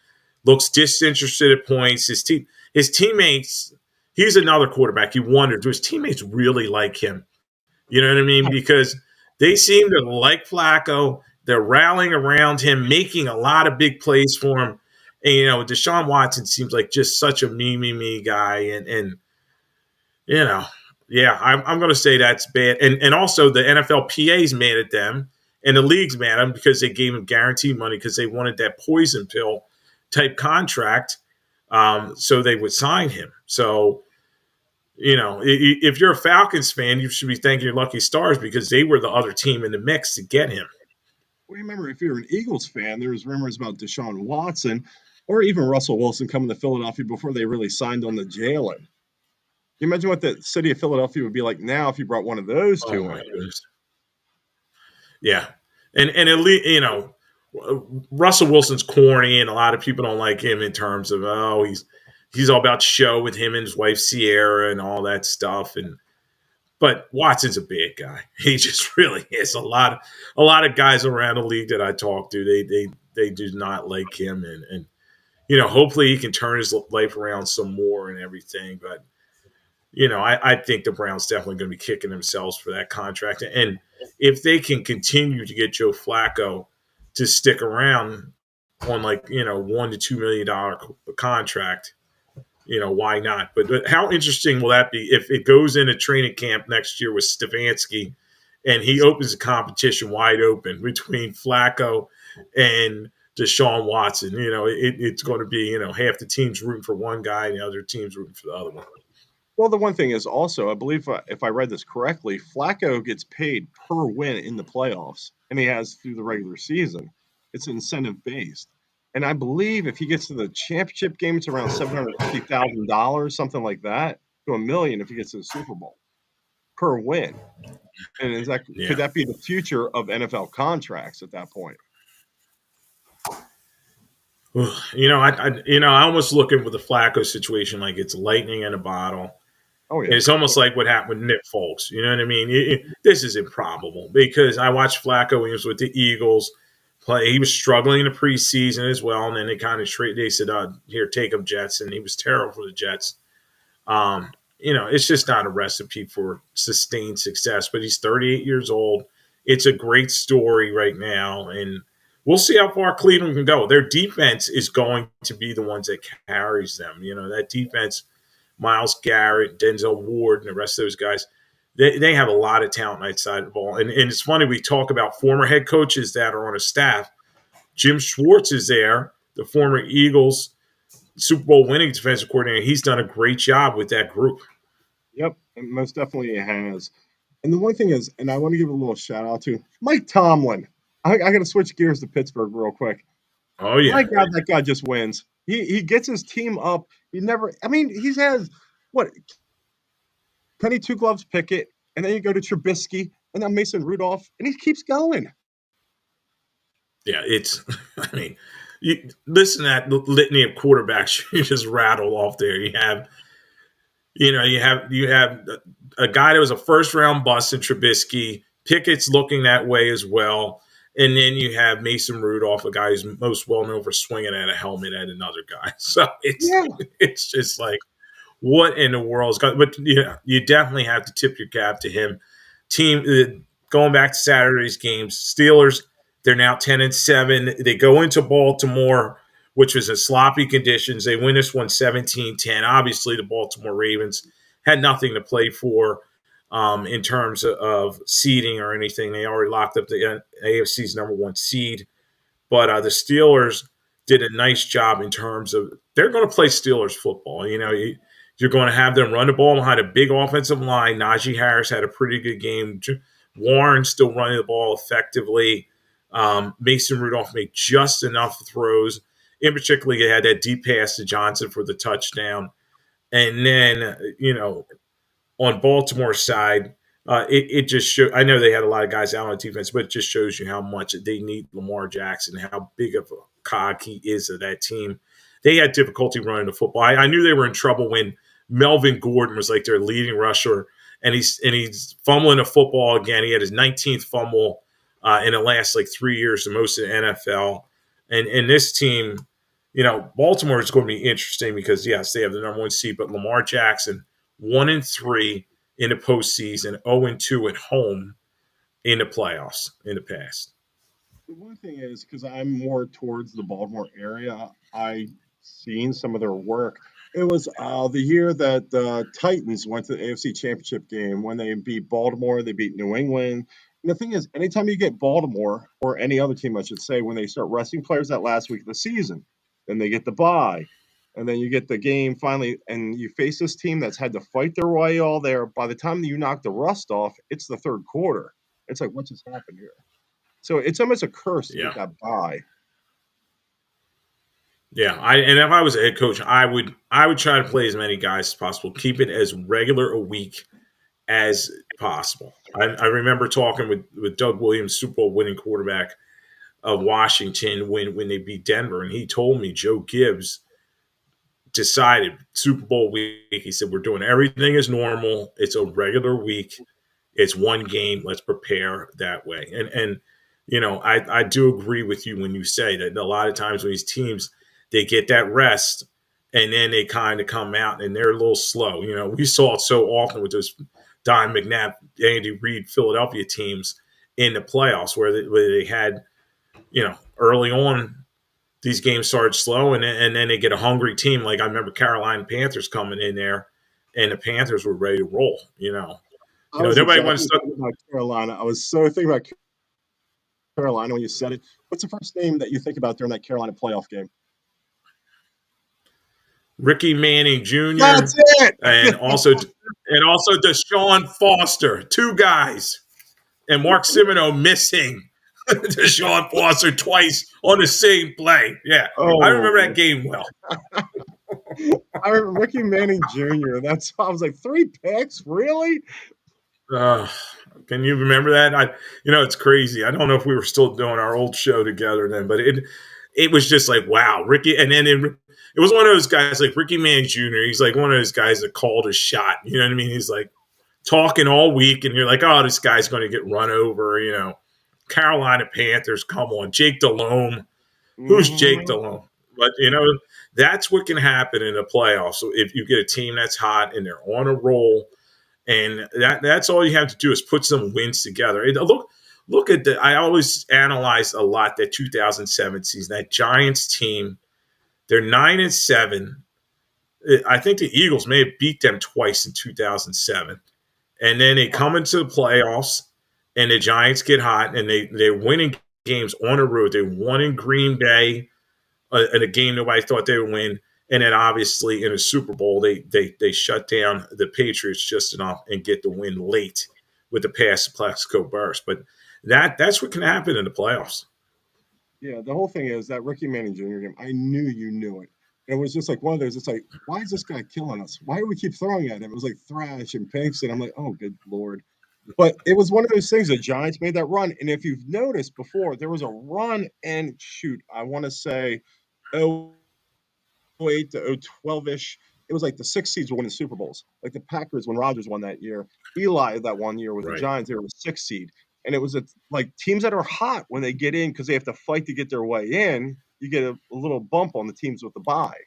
Looks disinterested at points. His teammates. He's another quarterback. You wonder, do his teammates really like him? You know what I mean? Because they seem to like Flacco. They're rallying around him, making a lot of big plays for him. And, Deshaun Watson seems like just such a me guy. And yeah, I'm going to say that's bad. And also the NFLPA's mad at them and the league's mad at them because they gave him guaranteed money because they wanted that poison pill type contract so they would sign him. So, if you're a Falcons fan, you should be thanking your lucky stars because they were the other team in the mix to get him. Well, remember, if you're an Eagles fan, there was rumors about Deshaun Watson or even Russell Wilson coming to Philadelphia before they really signed on the Jalen. Can you imagine what the city of Philadelphia would be like now if you brought one of those Oh two my in? goodness. Yeah. And at least, Russell Wilson's corny and a lot of people don't like him in terms of, he's all about show with him and his wife Sierra and all that stuff. But Watson's a bad guy. He just really is. A lot of guys around the league that I talk to, they do not like him, and hopefully he can turn his life around some more and everything. But I think the Browns definitely going to be kicking themselves for that contract. And if they can continue to get Joe Flacco to stick around on $1 to $2 million contract, why not? But how interesting will that be if it goes into training camp next year with Stefanski and he opens the competition wide open between Flacco and Deshaun Watson? It's going to be, half the team's rooting for one guy and the other team's rooting for the other one. Well, the one thing is also, I believe if I read this correctly, Flacco gets paid per win in the playoffs, and he has through the regular season. It's incentive based, and I believe if he gets to the championship game, it's around $750,000, something like that, to $1 million if he gets to the Super Bowl per win. And could Yeah. that be the future of NFL contracts at that point? I almost look at with the Flacco situation like it's lightning in a bottle. Oh yeah, It's almost like what happened with Nick Foles. You know what I mean? This is improbable because I watched Flacco when he was with the Eagles play. He was struggling in the preseason as well, and then they said, "Here, take him, Jets," and he was terrible for the Jets. It's just not a recipe for sustained success. But he's 38 years old. It's a great story right now, and we'll see how far Cleveland can go. Their defense is going to be the ones that carries them. That defense. Myles Garrett, Denzel Ward, and the rest of those guys, they have a lot of talent outside the ball. And it's funny, we talk about former head coaches that are on a staff. Jim Schwartz is there, the former Eagles Super Bowl winning defensive coordinator. He's done a great job with that group. yep, and most definitely it has. And the one thing is, and I want to give a little shout out to Mike Tomlin. I got to switch gears to Pittsburgh real quick. Oh, My yeah. God, that guy just wins. He gets his team up. He never. I mean, he's has what Penny Two Gloves Pickett, and then you go to Trubisky, and then Mason Rudolph, and he keeps going. Yeah, it's. I mean, you listen to that litany of quarterbacks you just rattled off there. You have a guy that was a first round bust in Trubisky. Pickett's looking that way as well. And then you have Mason Rudolph, a guy who's most well known for swinging at a helmet at another guy. So Yeah. it's just like, what in the world is going? But yeah, you definitely have to tip your cap to him. Team going back to Saturday's games, Steelers, they're now 10-7. They go into Baltimore, which was in sloppy conditions. They win this one 17-10. Obviously, the Baltimore Ravens had nothing to play for in terms of seeding or anything. They already locked up the AFC's number one seed. But the Steelers did a nice job in terms of they're going to play Steelers football. You're going to have them run the ball behind a big offensive line. Najee Harris had a pretty good game. Warren still running the ball effectively. Mason Rudolph made just enough throws. In particular, he had that deep pass to Johnson for the touchdown. And then, on Baltimore's side, it just shows. I know they had a lot of guys out on defense, but it just shows you how much they need Lamar Jackson, how big of a cog he is of that team. They had difficulty running the football. I knew they were in trouble when Melvin Gordon was like their leading rusher, and he's fumbling the football again. He had his 19th fumble in the last like 3 years, the most in the NFL. And this team, Baltimore is going to be interesting because yes, they have the number one seed, but Lamar Jackson 1-3 in the postseason, 0-2 at home in the playoffs in the past. The one thing is because I'm more towards the Baltimore area, I seen some of their work. It was the year that the Titans went to the AFC Championship game when they beat Baltimore, they beat New England. And the thing is, anytime you get Baltimore or any other team, I should say, when they start resting players that last week of the season, then they get the bye, and then you get the game finally, and you face this team that's had to fight their way all there. By the time you knock the rust off, it's the third quarter. It's like, what just happened here? So it's almost a curse to get Yeah. that bye. Yeah, and if I was a head coach, I would try to play as many guys as possible. Keep it as regular a week as possible. I remember talking with Doug Williams, Super Bowl winning quarterback of Washington, when they beat Denver, and he told me Joe Gibbs decided Super Bowl week. He said we're doing everything as normal. It's a regular week. It's one game. Let's prepare that way. And I do agree with you when you say that a lot of times when these teams they get that rest and then they kind of come out and they're a little slow. We saw it so often with those Don McNabb, Andy Reid, Philadelphia teams in the playoffs where they had, early on these games started slow and then they get a hungry team. Like I remember Carolina Panthers coming in there and the Panthers were ready to roll. I was Nobody wants exactly to. thinking about Carolina. I was so thinking about Carolina when you said it. What's the first name that you think about during that Carolina playoff game? Ricky Manning That's Jr. it. and also Deshaun Foster, two guys, and Mark Simino missing Deshaun Foster twice on the same play. Yeah, I Oh, remember that game well. I remember Ricky Manning Jr. I was like, 3 picks, really? Uh, can you remember that? It's crazy. I don't know if we were still doing our old show together then, but it was just like wow, Ricky, and then it was one of those guys like Ricky Manning Jr. He's like one of those guys that called a shot. You know what I mean? He's like talking all week, and you're like, oh, this guy's going to get run over. Carolina Panthers, come on, Jake Delhomme. Who's Jake Mhm. Delhomme? But that's what can happen in the playoffs. So if you get a team that's hot and they're on a roll, and that's all you have to do is put some wins together. Look at the. I always analyze a lot that 2007 season. That Giants team, they're 9-7. I think the Eagles may have beat them twice in 2007, and then they come into the playoffs, and the Giants get hot, and they're winning games on the road. They won in Green Bay in a game nobody thought they would win. And then obviously in a Super Bowl, they shut down the Patriots just enough and get the win late with the pass to Plaxico Burress. But that's what can happen in the playoffs. Yeah, the whole thing is that Ricky Manning Jr. game. I knew you knew it. It was just like one of those. It's like, why is this guy killing us? Why do we keep throwing at him? It was like thrash and picks, and I'm like, oh, good lord. But it was one of those things. The Giants made that run, and if you've noticed before, there was a run, and shoot, I want to say, oh 08 to 012 ish. It was like the six seeds were winning Super Bowls. Like the Packers when Rodgers won that year. Eli that one year with the Right. Giants, they were a six seed. And it was like teams that are hot when they get in because they have to fight to get their way in. You get a little bump on the teams with the bye.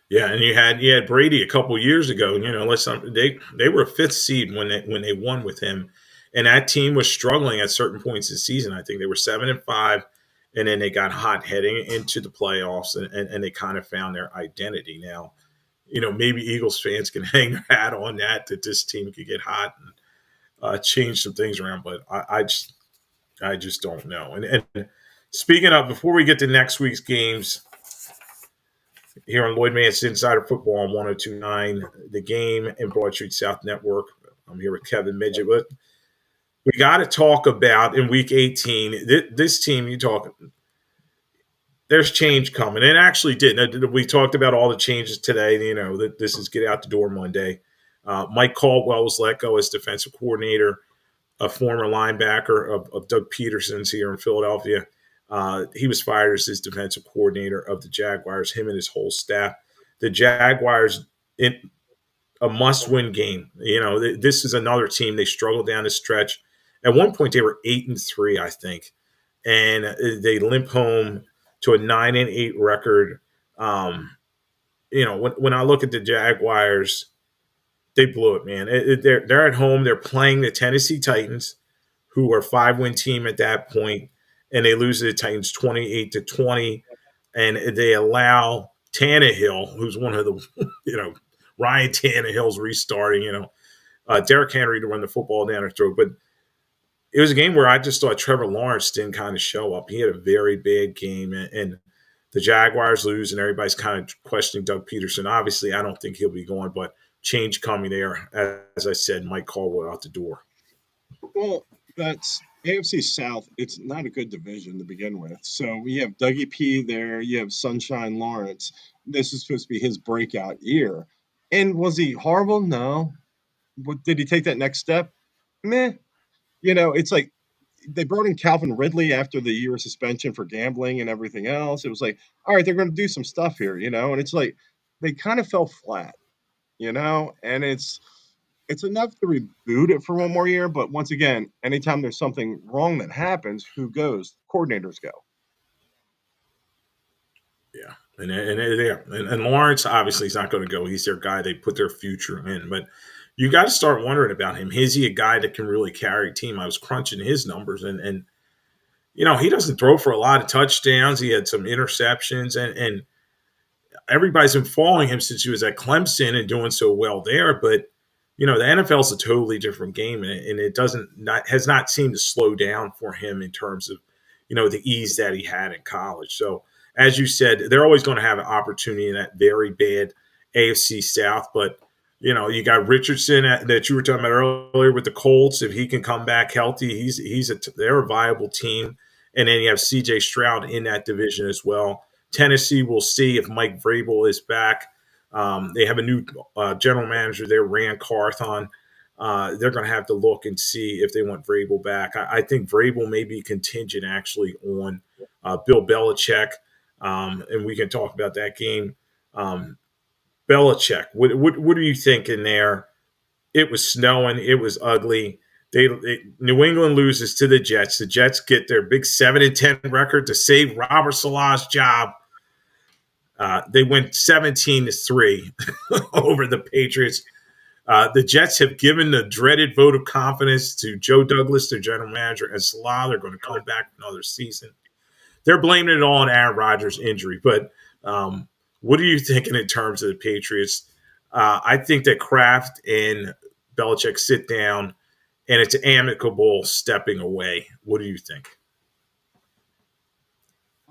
Yeah, and you had Brady a couple years ago. They were a fifth seed when they won with him, and that team was struggling at certain points this season. I think they were 7-5, and then they got hot heading into the playoffs, and they kind of found their identity. Now, maybe Eagles fans can hang their hat on that this team could get hot and change some things around, but I just don't know. And speaking of, before we get to next week's games, here on Lloyd Vance Insider Football on 1029, The Game and Broad Street South Network. I'm here with Kevin Midgette. But we got to talk about in week 18, this team you talk, there's change coming. It actually did. We talked about all the changes today. That this is get out the door Monday. Mike Caldwell was let go as defensive coordinator, a former linebacker of Doug Peterson's here in Philadelphia. He was fired as his defensive coordinator of the Jaguars, him and his whole staff. The Jaguars, in a must-win game. This is another team. They struggled down the stretch. At one point, they were 8-3, I think, and they limp home to a 9-8 record. When I look at the Jaguars, they blew it, man. They're at home. They're playing the Tennessee Titans, who are a 5-win team at that point, and they lose to the Titans 28-20, and they allow Tannehill, who's one of the, Ryan Tannehill's restarting, Derrick Henry to run the football down their throat. But it was a game where I just thought Trevor Lawrence didn't kind of show up. He had a very bad game, and the Jaguars lose, and everybody's kind of questioning Doug Peterson. Obviously, I don't think he'll be going, but change coming there. As I said, Mike Caldwell out the door. Well, that's AFC South. It's not a good division to begin with. So we have Dougie P there. You have Sunshine Lawrence. This is supposed to be his breakout year. And was he horrible? No. What did he take that next step? Meh. It's like they brought in Calvin Ridley after the year of suspension for gambling and everything else. It was like, all right, they're going to do some stuff here, and it's like they kind of fell flat, and it's enough to reboot it for one more year. But once again, anytime there's something wrong that happens, who goes? Coordinators go. Yeah, and Lawrence obviously is not going to go. He's their guy. They put their future in, but you got to start wondering about him. Is he a guy that can really carry a team? I was crunching his numbers, and he doesn't throw for a lot of touchdowns. He had some interceptions, and everybody's been following him since he was at Clemson and doing so well there. But the NFL is a totally different game, and it has not seemed to slow down for him in terms of the ease that he had in college. So as you said, they're always going to have an opportunity in that very bad AFC South. But you got Richardson that you were talking about earlier with the Colts. If he can come back healthy, they're a viable team. And then you have C.J. Stroud in that division as well. Tennessee, we'll see if Mike Vrabel is back. They have a new general manager there, Rand Carthon. They're going to have to look and see if they want Vrabel back. I think Vrabel may be contingent actually on Bill Belichick, and we can talk about that game. Belichick, what are you thinking there? It was snowing. It was ugly. New England loses to the Jets. The Jets get their big 7-10 record to save Robert Salah's job. They went 17-3 over the Patriots. The Jets have given the dreaded vote of confidence to Joe Douglas, their general manager, and Salah. They're going to come back another season. They're blaming it all on Aaron Rodgers' injury. But what are you thinking in terms of the Patriots? I think that Kraft and Belichick sit down, and it's amicable stepping away. What do you think?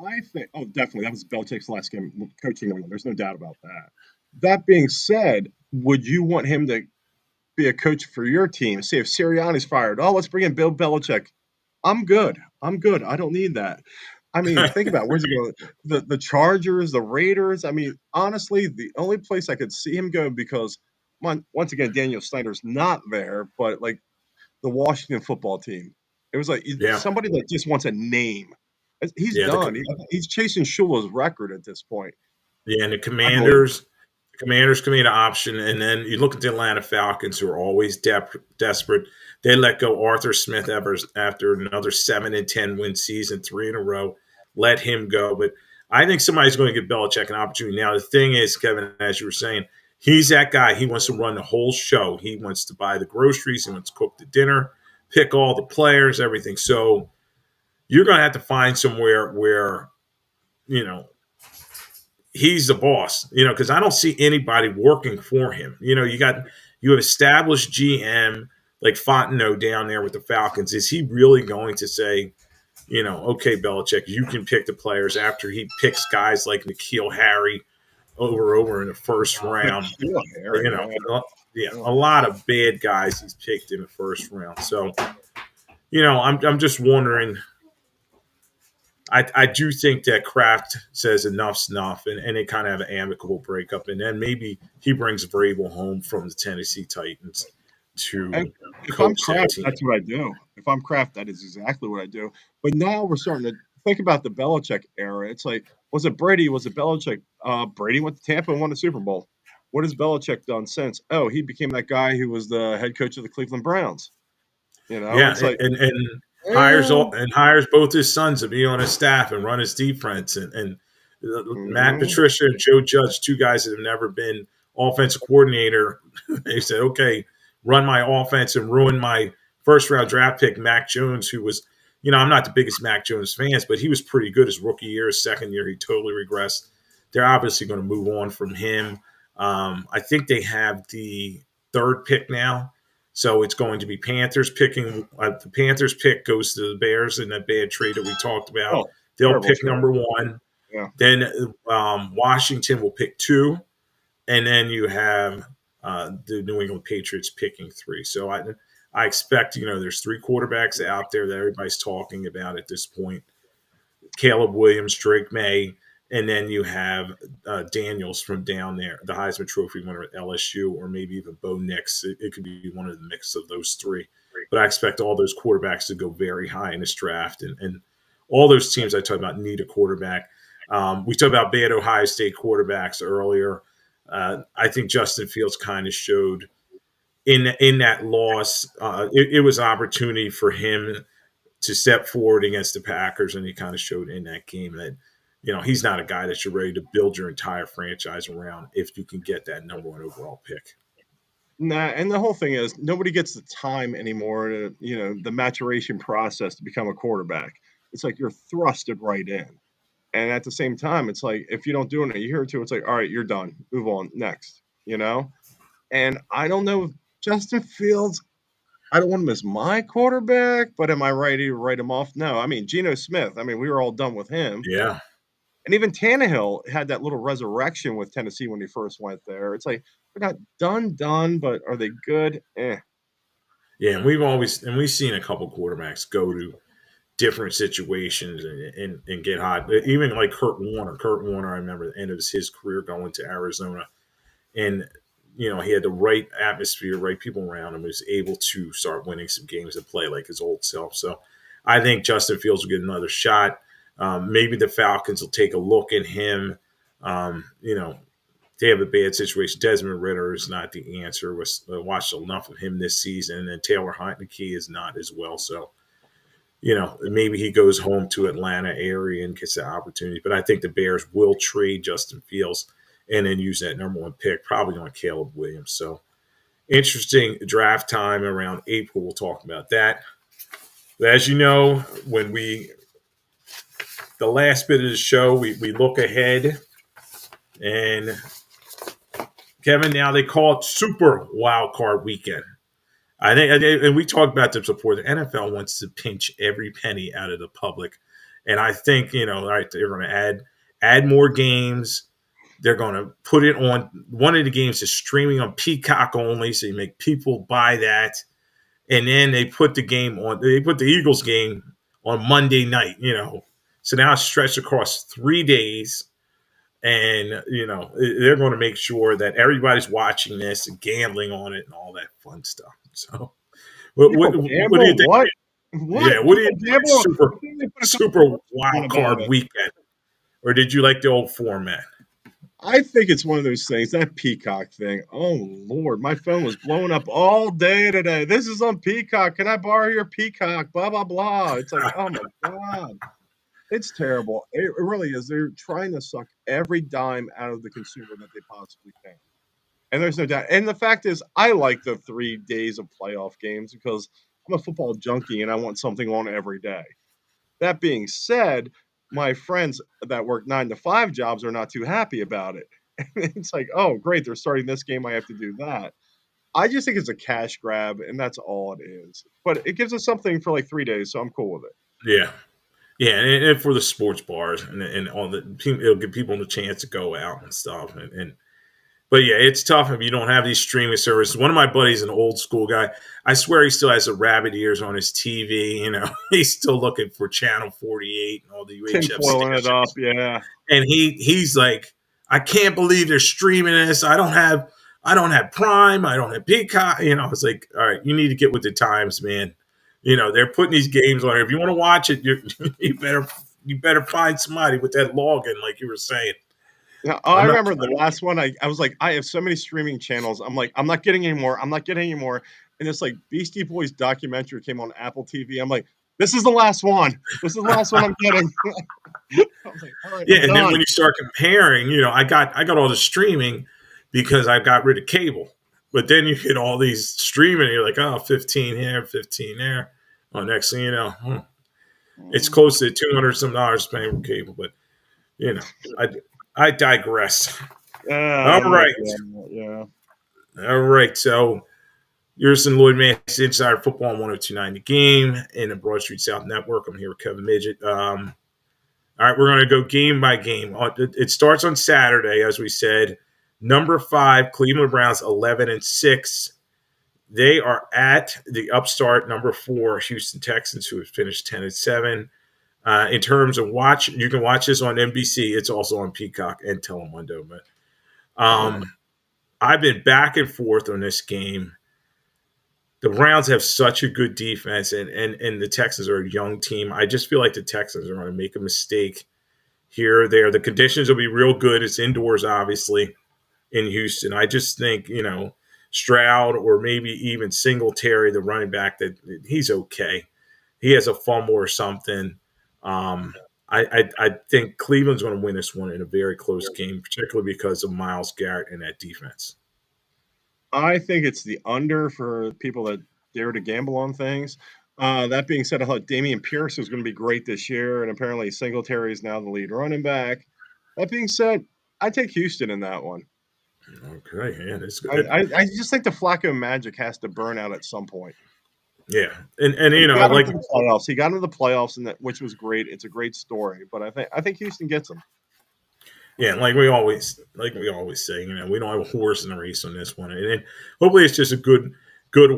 I think, oh, definitely. That was Belichick's last game coaching New England. There's no doubt about that. That being said, would you want him to be a coach for your team? Say if Sirianni's fired, oh, let's bring in Bill Belichick. I'm good. I'm good. I don't need that. I mean, think about it. Where's he going? The Chargers, the Raiders. I mean, honestly, the only place I could see him go because once again, Daniel Snyder's not there, but like the Washington football team. It was like Yeah, somebody that just wants a name. He's yeah. done. He's chasing Shula's record at this point. Yeah, and the I believe. Commanders can be an option, and then you look at the Atlanta Falcons, who are always desperate. They let go Arthur Smith after another 7-10 win season, 3 in a row. Let him go, but I think somebody's going to give Belichick an opportunity. Now, the thing is, Kevin, as you were saying, he's that guy. He wants to run the whole show. He wants to buy the groceries. He wants to cook the dinner, pick all the players, everything. So you're going to have to find somewhere where you know he's the boss, because I don't see anybody working for him. You have established GM like Fontenot down there with the Falcons. Is he really going to say, okay, Belichick, you can pick the players after he picks guys like N'Keal Harry over in the first round? N'Keal Harry, You know, man. yeah, a lot of bad guys he's picked in the first round. So, I'm just wondering. I do think that Kraft says enough's enough, and they kind of have an amicable breakup, and then maybe he brings Vrabel home from the Tennessee Titans And to if I'm coach that Kraft, team. that's what I do. If I'm Kraft, that is exactly what I do. But now we're starting to think about the Belichick era. It's like, was it Brady? Was it Belichick? Brady went to Tampa and won the Super Bowl. What has Belichick done since? Oh, he became that guy who was the head coach of the Cleveland Browns. Yeah, It's like, and eh, hires both his sons to be on his staff and run his defense, and Matt mhm. Patricia and Joe Judge, two guys that have never been offensive coordinator. They said, okay, run my offense and ruin my first round draft pick, Mac Jones, who was, I'm not the biggest Mac Jones fans, but he was pretty good his rookie year. His second year, he totally regressed. They're obviously going to move on from him. I think they have the third pick now. So it's going to be Panthers picking. The Panthers pick goes to the Bears in that bad trade that we talked about. Oh, They'll terrible pick trade. number one. Yeah. Then Washington will pick two, and then you have the New England Patriots picking three. So I expect there's three quarterbacks out there that everybody's talking about at this point. Caleb Williams, Drake May, and then you have Daniels from down there, the Heisman Trophy winner at LSU, or maybe even Bo Nix. It could be one of the mix of those three. But I expect all those quarterbacks to go very high in this draft, and all those teams I talked about need a quarterback. We talked about bad Ohio State quarterbacks earlier. I think Justin Fields kind of showed in that loss. It was an opportunity for him to step forward against the Packers, and he kind of showed in that game that he's not a guy that you're ready to build your entire franchise around if you can get that number one overall pick. Nah, and the whole thing is nobody gets the time anymore to, the maturation process to become a quarterback. It's like you're thrusted right in. And at the same time, it's like if you don't do it in a year or two, it's like, all right, you're done. Move on next. And I don't know if Justin Fields, I don't want him as my quarterback, but am I ready to write him off? No. I mean, Geno Smith, we were all done with him. Yeah, And even Tannehill had that little resurrection with Tennessee when he first went there. It's like they're not done, but are they good? Eh. yeah, and we've seen a couple quarterbacks go to different situations and get hot. Even like Kurt Warner. Kurt Warner, I remember the end of his career going to Arizona, and he had the right atmosphere, right people around him. He was able to start winning some games and play like his old self. So I think Justin Fields will get another shot. Maybe the Falcons will take a look at him. They have a bad situation. Desmond Ritter is not the answer. We watched enough of him this season, and Taylor Heineke is not as well. So maybe he goes home to Atlanta area and gets that opportunity. But I think the Bears will trade Justin Fields and then use that number one pick, probably on Caleb Williams. So interesting draft time around April. We'll talk about that. But as you know, the last bit of the show, we look ahead, and Kevin, now they call it Super Wild Card Weekend. I think, and we talked about this before. The NFL wants to pinch every penny out of the public, and I think all right, they're going to add more games. They're going to put it on. One of the games is streaming on Peacock only, so you make people buy that, and then they put the game on. They put the Eagles game on Monday night. So now it's stretched across 3 days. and they're going to make sure that everybody's watching this and gambling on it and all that fun stuff. So, People what do you gamble? think? What? What? Yeah, what do you People think? gamble? Super I think they put a couple super on wild about card it. weekend, or did you like the old format? I think it's one of those things, that Peacock thing. Oh Lord, my phone was blowing up all day today. This is on Peacock. Can I borrow your Peacock? Blah blah blah. It's like, oh my God. It's terrible. It really is. They're trying to suck every dime out of the consumer that they possibly can. And there's no doubt. And the fact is, I like the 3 days of playoff games because I'm a football junkie and I want something on every day. That being said, my friends that work 9 to 5 jobs are not too happy about it. It's like, oh, great, they're starting this game. I have to do that. I just think it's a cash grab, and that's all it is. But it gives us something for like 3 days, so I'm cool with it. Yeah, yeah, and for the sports bars and all the, it'll give people the chance to go out and stuff. And but yeah, it's tough if you don't have these streaming services. One of my buddies, an old school guy, I swear he still has the rabbit ears on his TV. He's still looking for Channel 48 and all the UHF Tinfoiling it up, stations. yeah. And he's like, I can't believe they're streaming this. I don't have Prime. I don't have Peacock. It's like, all right, you need to get with the times, man. They're putting these games on. If you want to watch it, you better find somebody with that login, like you were saying. Yeah, I I'm not. remember the last one. I was like, I have so many streaming channels. I'm like, I'm not getting any more. I'm not getting any more. And this like Beastie Boys documentary came on Apple TV. I'm like, this is the last one. This is the last one I'm getting. I was like, all right, Yeah, I'm and then done. when you start comparing, I got all the streaming because I got rid of cable. But then you get all these streaming, and you're like, oh, 15 here, 15 there. Oh, next thing you know, it's Mm. close to $200 paying for cable. But you know, I I digress. All I'm with right, you on that, yeah. all right. So you're some Lloyd Vance Insider Football on 102.9 The Game in the Broad Street South Network. I'm here with Kevin Midgette. All right, we're going to go game by game. It starts on Saturday, as we said. Number 5, Cleveland Browns, 11-6. They are at the upstart number 4, Houston Texans, who have finished 10-7. In terms of watch, you can watch this on NBC. It's also on Peacock and Telemundo. But I've been back and forth on this game. The Browns have such a good defense, and the Texans are a young team. I just feel like the Texans are going to make a mistake here or there. The conditions will be real good. It's indoors, obviously, in Houston. I just think, Stroud or maybe even Singletary, the running back, that he's okay. He has a fumble or something. I think Cleveland's going to win this one in a very close game, particularly because of Myles Garrett and that defense. I think it's the under for people that dare to gamble on things. That being said, I thought Damian Pierce was going to be great this year, and apparently Singletary is now the lead running back. That being said, I take Houston in that one. Okay, yeah, that's I, good. I, I just think the Flacco magic has to burn out at some point. Yeah, and He got him like to the playoffs. He got into the playoffs, and that which was great. It's a great story, but I think Houston gets him. yeah, like we always say, we don't have a horse in the race on this one, and hopefully it's just a good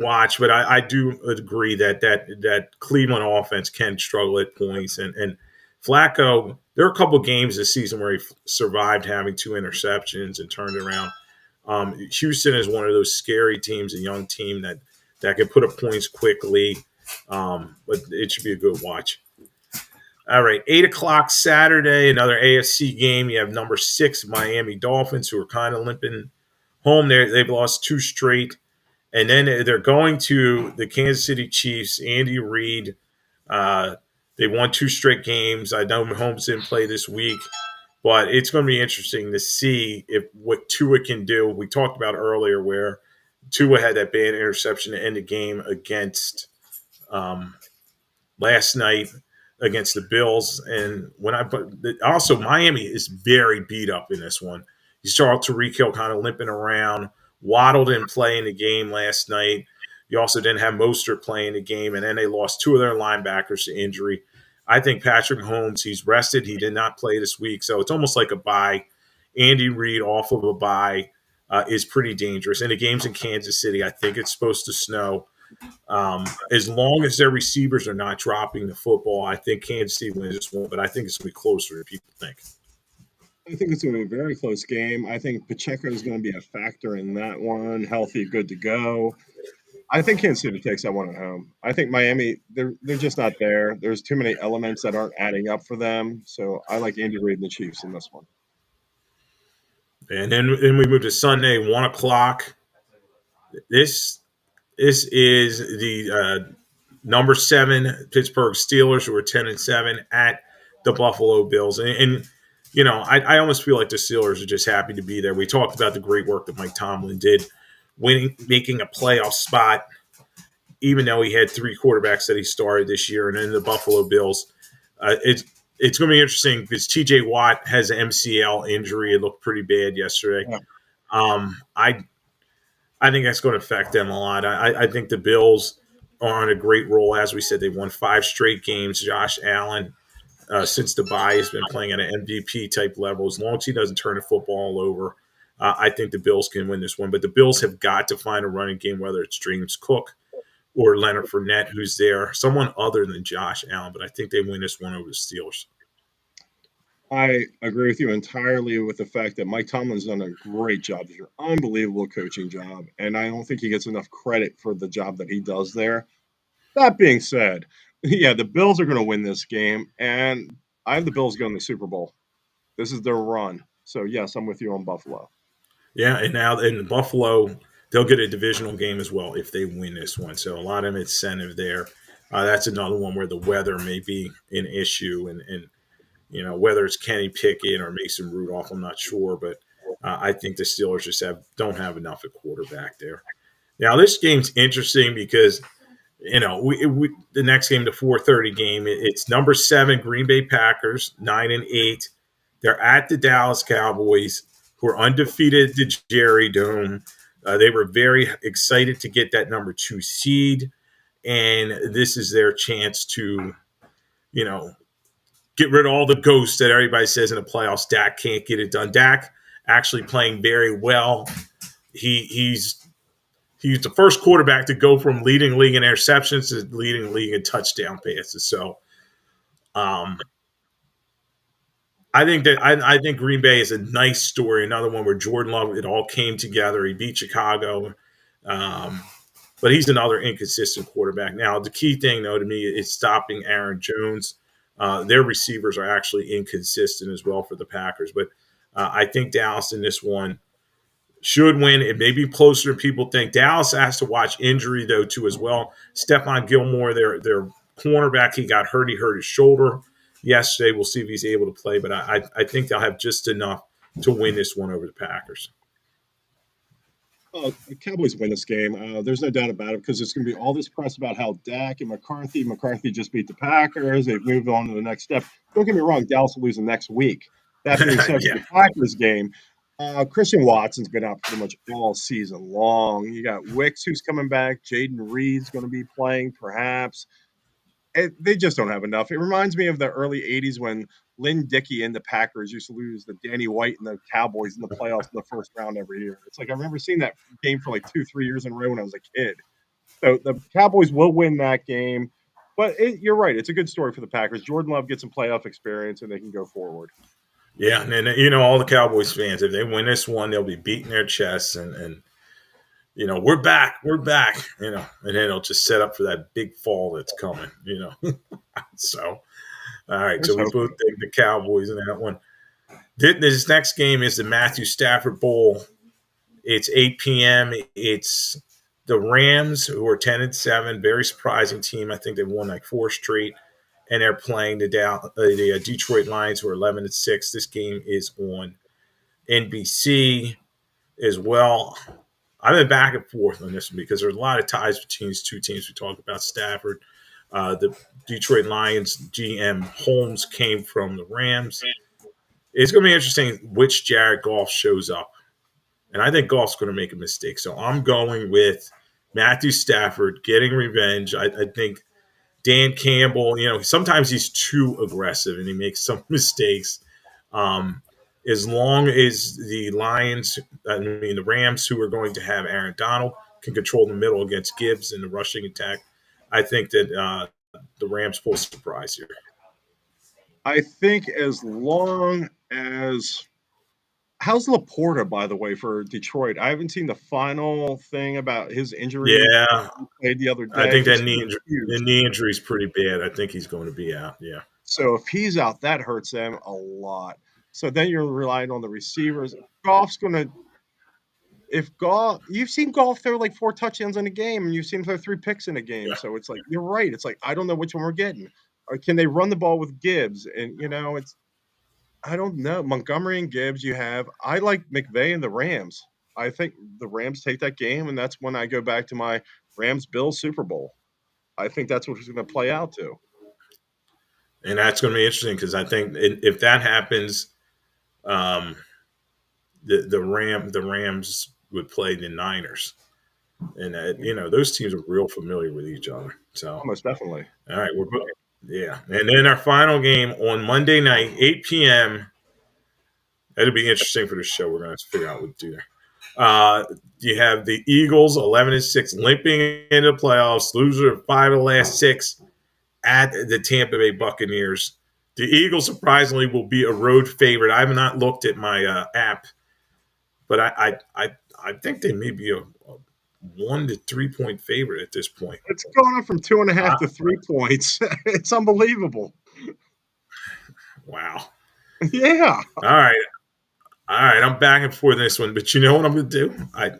watch. But I do agree that Cleveland offense can struggle at points, and Flacco. There are a couple games this season where he survived having 2 interceptions and turned it around. Houston is one of those scary teams, a young team that can put up points quickly, but it should be a good watch. All right, 8 o'clock Saturday, another AFC game. You have number 6 Miami Dolphins, who are kind of limping home. They've lost 2 straight, and then they're going to the Kansas City Chiefs. Andy Reid, uh, they won 2 straight games. I know Mahomes didn't play this week, but it's going to be interesting to see if what Tua can do. We talked about earlier where Tua had that bad interception to end the game against um, last night against the Bills. And also Miami is very beat up in this one. You saw Tyreek Hill kind of limping around. Waddle didn't play in the game last night. You also didn't have Mostert playing the game, and then they lost 2 of their linebackers to injury. I think Patrick Mahomes, he's rested. He did not play this week, so it's almost like a bye. Andy Reid off of a bye is pretty dangerous. And the game's in Kansas City. I think it's supposed to snow. As long as their receivers are not dropping the football, I think Kansas City wins this one, but I think it's going to be closer than people think. I think it's going to be a very close game. I think Pacheco is going to be a factor in that one. Healthy, good to go. I think Kansas City takes that one at home. I think Miami, they're just not there. There's too many elements that aren't adding up for them. So I like Andy Reid and the Chiefs in this one. And then we move to Sunday, 1 o'clock. This this is the number 7 Pittsburgh Steelers, who are 10-7 at the Buffalo Bills, and you know I almost feel like the Steelers are just happy to be there. We talked about the great work that Mike Tomlin did, winning, making a playoff spot, even though he had 3 quarterbacks that he started this year, and then the Buffalo Bills. It's going to be interesting because T.J. Watt has an MCL injury. It looked pretty bad yesterday. Yeah. I think that's going to affect them a lot. I think the Bills are on a great roll. As we said, they've won 5 straight games. Josh Allen, since the bye, has been playing at an MVP type level. As long as he doesn't turn the football over, I think the Bills can win this one. But the Bills have got to find a running game, whether it's James Cook or Leonard Fournette, who's there, someone other than Josh Allen. But I think they win this one over the Steelers. I agree with you entirely with the fact that Mike Tomlin's done a great job this year. Unbelievable coaching job. And I don't think he gets enough credit for the job that he does there. That being said, yeah, the Bills are going to win this game. And I have the Bills going to the Super Bowl. This is their run. So, yes, I'm with you on Buffalo. Yeah, and now in Buffalo, they'll get a divisional game as well if they win this one. So a lot of incentive there. That's another one where the weather may be an issue, and you know whether it's Kenny Pickett or Mason Rudolph, I'm not sure, but I think the Steelers just don't have enough at quarterback there. Now this game's interesting because you know the next game, the 4:30 game, it's number 7 Green Bay Packers, 9-8. They're at the Dallas Cowboys, who are undefeated at the Jerry Dome. They were very excited to get that number 2 seed, and this is their chance to, you know, get rid of all the ghosts that everybody says in the playoffs. Dak can't get it done. Dak actually playing very well. He's the first quarterback to go from leading the league in interceptions to leading the league in touchdown passes. So um, I think Green Bay is a nice story. Another one where Jordan Love, it all came together. He beat Chicago, um, but he's another inconsistent quarterback. Now the key thing though to me is stopping Aaron Jones. Their receivers are actually inconsistent as well for the Packers, but I think Dallas in this one should win. It may be closer than people think. Dallas has to watch injury though too as well. Stephon Gilmore, their cornerback, he got hurt. He hurt his shoulder yesterday. We'll see if he's able to play, but I think they'll have just enough to win this one over the Packers. The Cowboys win this game. There's no doubt about it because there's going to be all this press about how Dak and McCarthy just beat the Packers. They've moved on to the next step. Don't get me wrong, Dallas will lose the next week. That being said, for Yeah. the Packers game, Christian Watson's been out pretty much all season long. You got Wicks who's coming back. Jaden Reed's going to be playing, perhaps. They just don't have enough. It reminds me of the early '80s when Lynn Dickey and the Packers used to lose the Danny White and the Cowboys in the playoffs in the first round every year. It's like I remember seeing that game for like 2, 3 years in a row when I was a kid. So the Cowboys will win that game, but you're right. It's a good story for the Packers. Jordan Love gets some playoff experience and they can go forward. Yeah, and then, you know, all the Cowboys fans, if they win this one, they'll be beating their chests and you know, we're back, you know, and then it'll just set up for that big fall that's coming, you know. So, all right, There's so we hope. both take the Cowboys in that one. This next game is the Matthew Stafford Bowl. It's 8 p.m. It's the Rams, who are 10-7, very surprising team. I think they've won like 4 straight, and they're playing the Detroit Lions, who are 11-6. This game is on NBC as well. I've been back and forth on this one because there's a lot of ties between these two teams. We talked about Stafford. The Detroit Lions GM Holmes came from the Rams. It's going to be interesting which Jared Goff shows up. And I think Goff's going to make a mistake. So I'm going with Matthew Stafford getting revenge. I think Dan Campbell, you know, sometimes he's too aggressive and he makes some mistakes. Um, as long as the the Rams, who are going to have Aaron Donald, can control the middle against Gibbs in the rushing attack, I think that the Rams pull a surprise here. I think as long as How's Laporta, by the way, for Detroit? I haven't seen the final thing about his injury. Yeah, He played the other I day. think He that said it was the huge. knee injury is pretty bad. I think he's going to be out. Yeah. So if he's out, that hurts them a lot. So then you're relying on the receivers. Goff's going to if Goff, you've seen Goff throw like 4 touchdowns in a game, and you've seen him throw 3 picks in a game. Yeah. So it's like you're right. It's like I don't know which one we're getting. Or can they run the ball with Gibbs? And it's I don't know. Montgomery and Gibbs. You have. I like McVay and the Rams. I think the Rams take that game, and that's when I go back to my Rams Bills Super Bowl. I think that's what it's going to play out to. And that's going to be interesting because I think if that happens, um, the Rams would play the Niners, and those teams are real familiar with each other. So Almost definitely. all right, yeah, and then our final game on Monday night, 8 p.m. It'll be interesting for the show. We're going to figure out what to do there. You have the Eagles, 11-6, limping into the playoffs, loser of 5 of the last 6 at the Tampa Bay Buccaneers. The Eagles, surprisingly, will be a road favorite. I have not looked at my app, but I think they may be a 1 to 3 point favorite at this point. It's going up from 2.5 Uh, to 3 points. It's unbelievable. wow. Yeah. All right. All right. I'm back and forth in this one, but you know what I'm going to do? I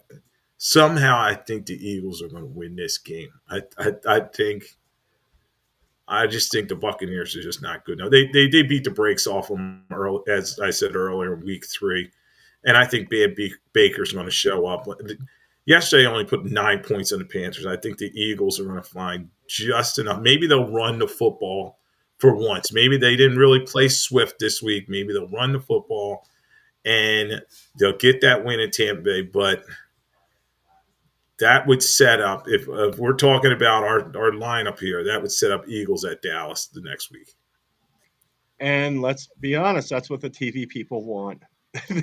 think the Eagles are going to win this game. I just think the Buccaneers are just not good. Now they beat the brakes off them early, as I said earlier, in week 3, and I think Baker's going to show up. Yesterday, only put 9 points on the Panthers. I think the Eagles are going to find just enough. Maybe they'll run the football for once. Maybe they didn't really play Swift this week. Maybe they'll run the football and they'll get that win in Tampa Bay. But that would set up, if we're talking about our lineup here, that would set up Eagles at Dallas the next week. And let's be honest, that's what the TV people want.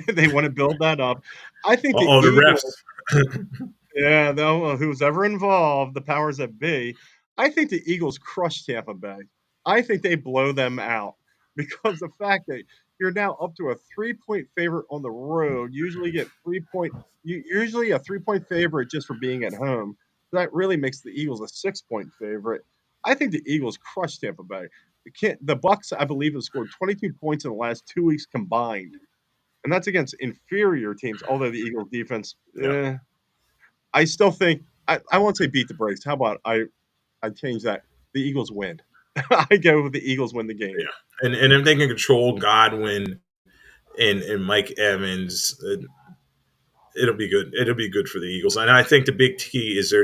They want to build that up. I think the Oh, the Eagles, refs. yeah, who's ever involved, the powers that be, I think the Eagles crush Tampa Bay. I think they blow them out because the fact that you're now up to a 3 point favorite on the road, usually get 3 point, usually a 3 point favorite just for being at home. That really makes the Eagles a 6 point favorite. I think the Eagles crush Tampa Bay. The Bucks, I believe, have scored 22 points in the last 2 weeks combined, and that's against inferior teams. Although the Eagles defense, Yeah. I still think I won't say beat the brakes. How about I change that? The Eagles win. I go with the Eagles win the game. Yeah. And if they can control Godwin and Mike Evans, it'll be good. It'll be good for the Eagles. And I think the big key is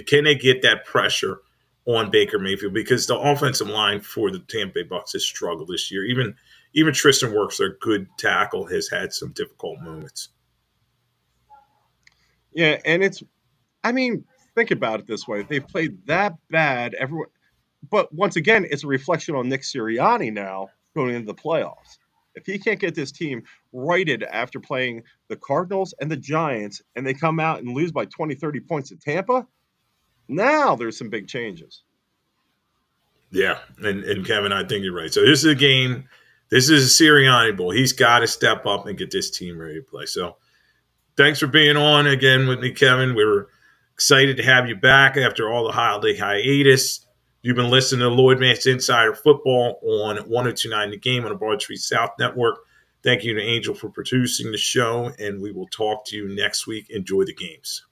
can they get that pressure on Baker Mayfield, because the offensive line for the Tampa Bay Bucks has struggled this year. Even Tristan Wirfs, their good tackle, has had some difficult moments. Yeah, and I mean, think about it this way: they've played that bad. Everyone, but once again, it's a reflection on Nick Sirianni now going into the playoffs. If he can't get this team righted after playing the Cardinals and the Giants, and they come out and lose by 20, 30 points to Tampa, now there's some big changes. Yeah, and Kevin, I think you're right. So this is a game. This is a Sirianni Bowl. He's got to step up and get this team ready to play. So thanks for being on again with me, Kevin. We were excited to have you back after all the holiday hiatus. You've been listening to Lloyd Vance Insider Football on 1029 The Game on the Broad Street South Network. Thank you to Angel for producing the show, and we will talk to you next week. Enjoy the games.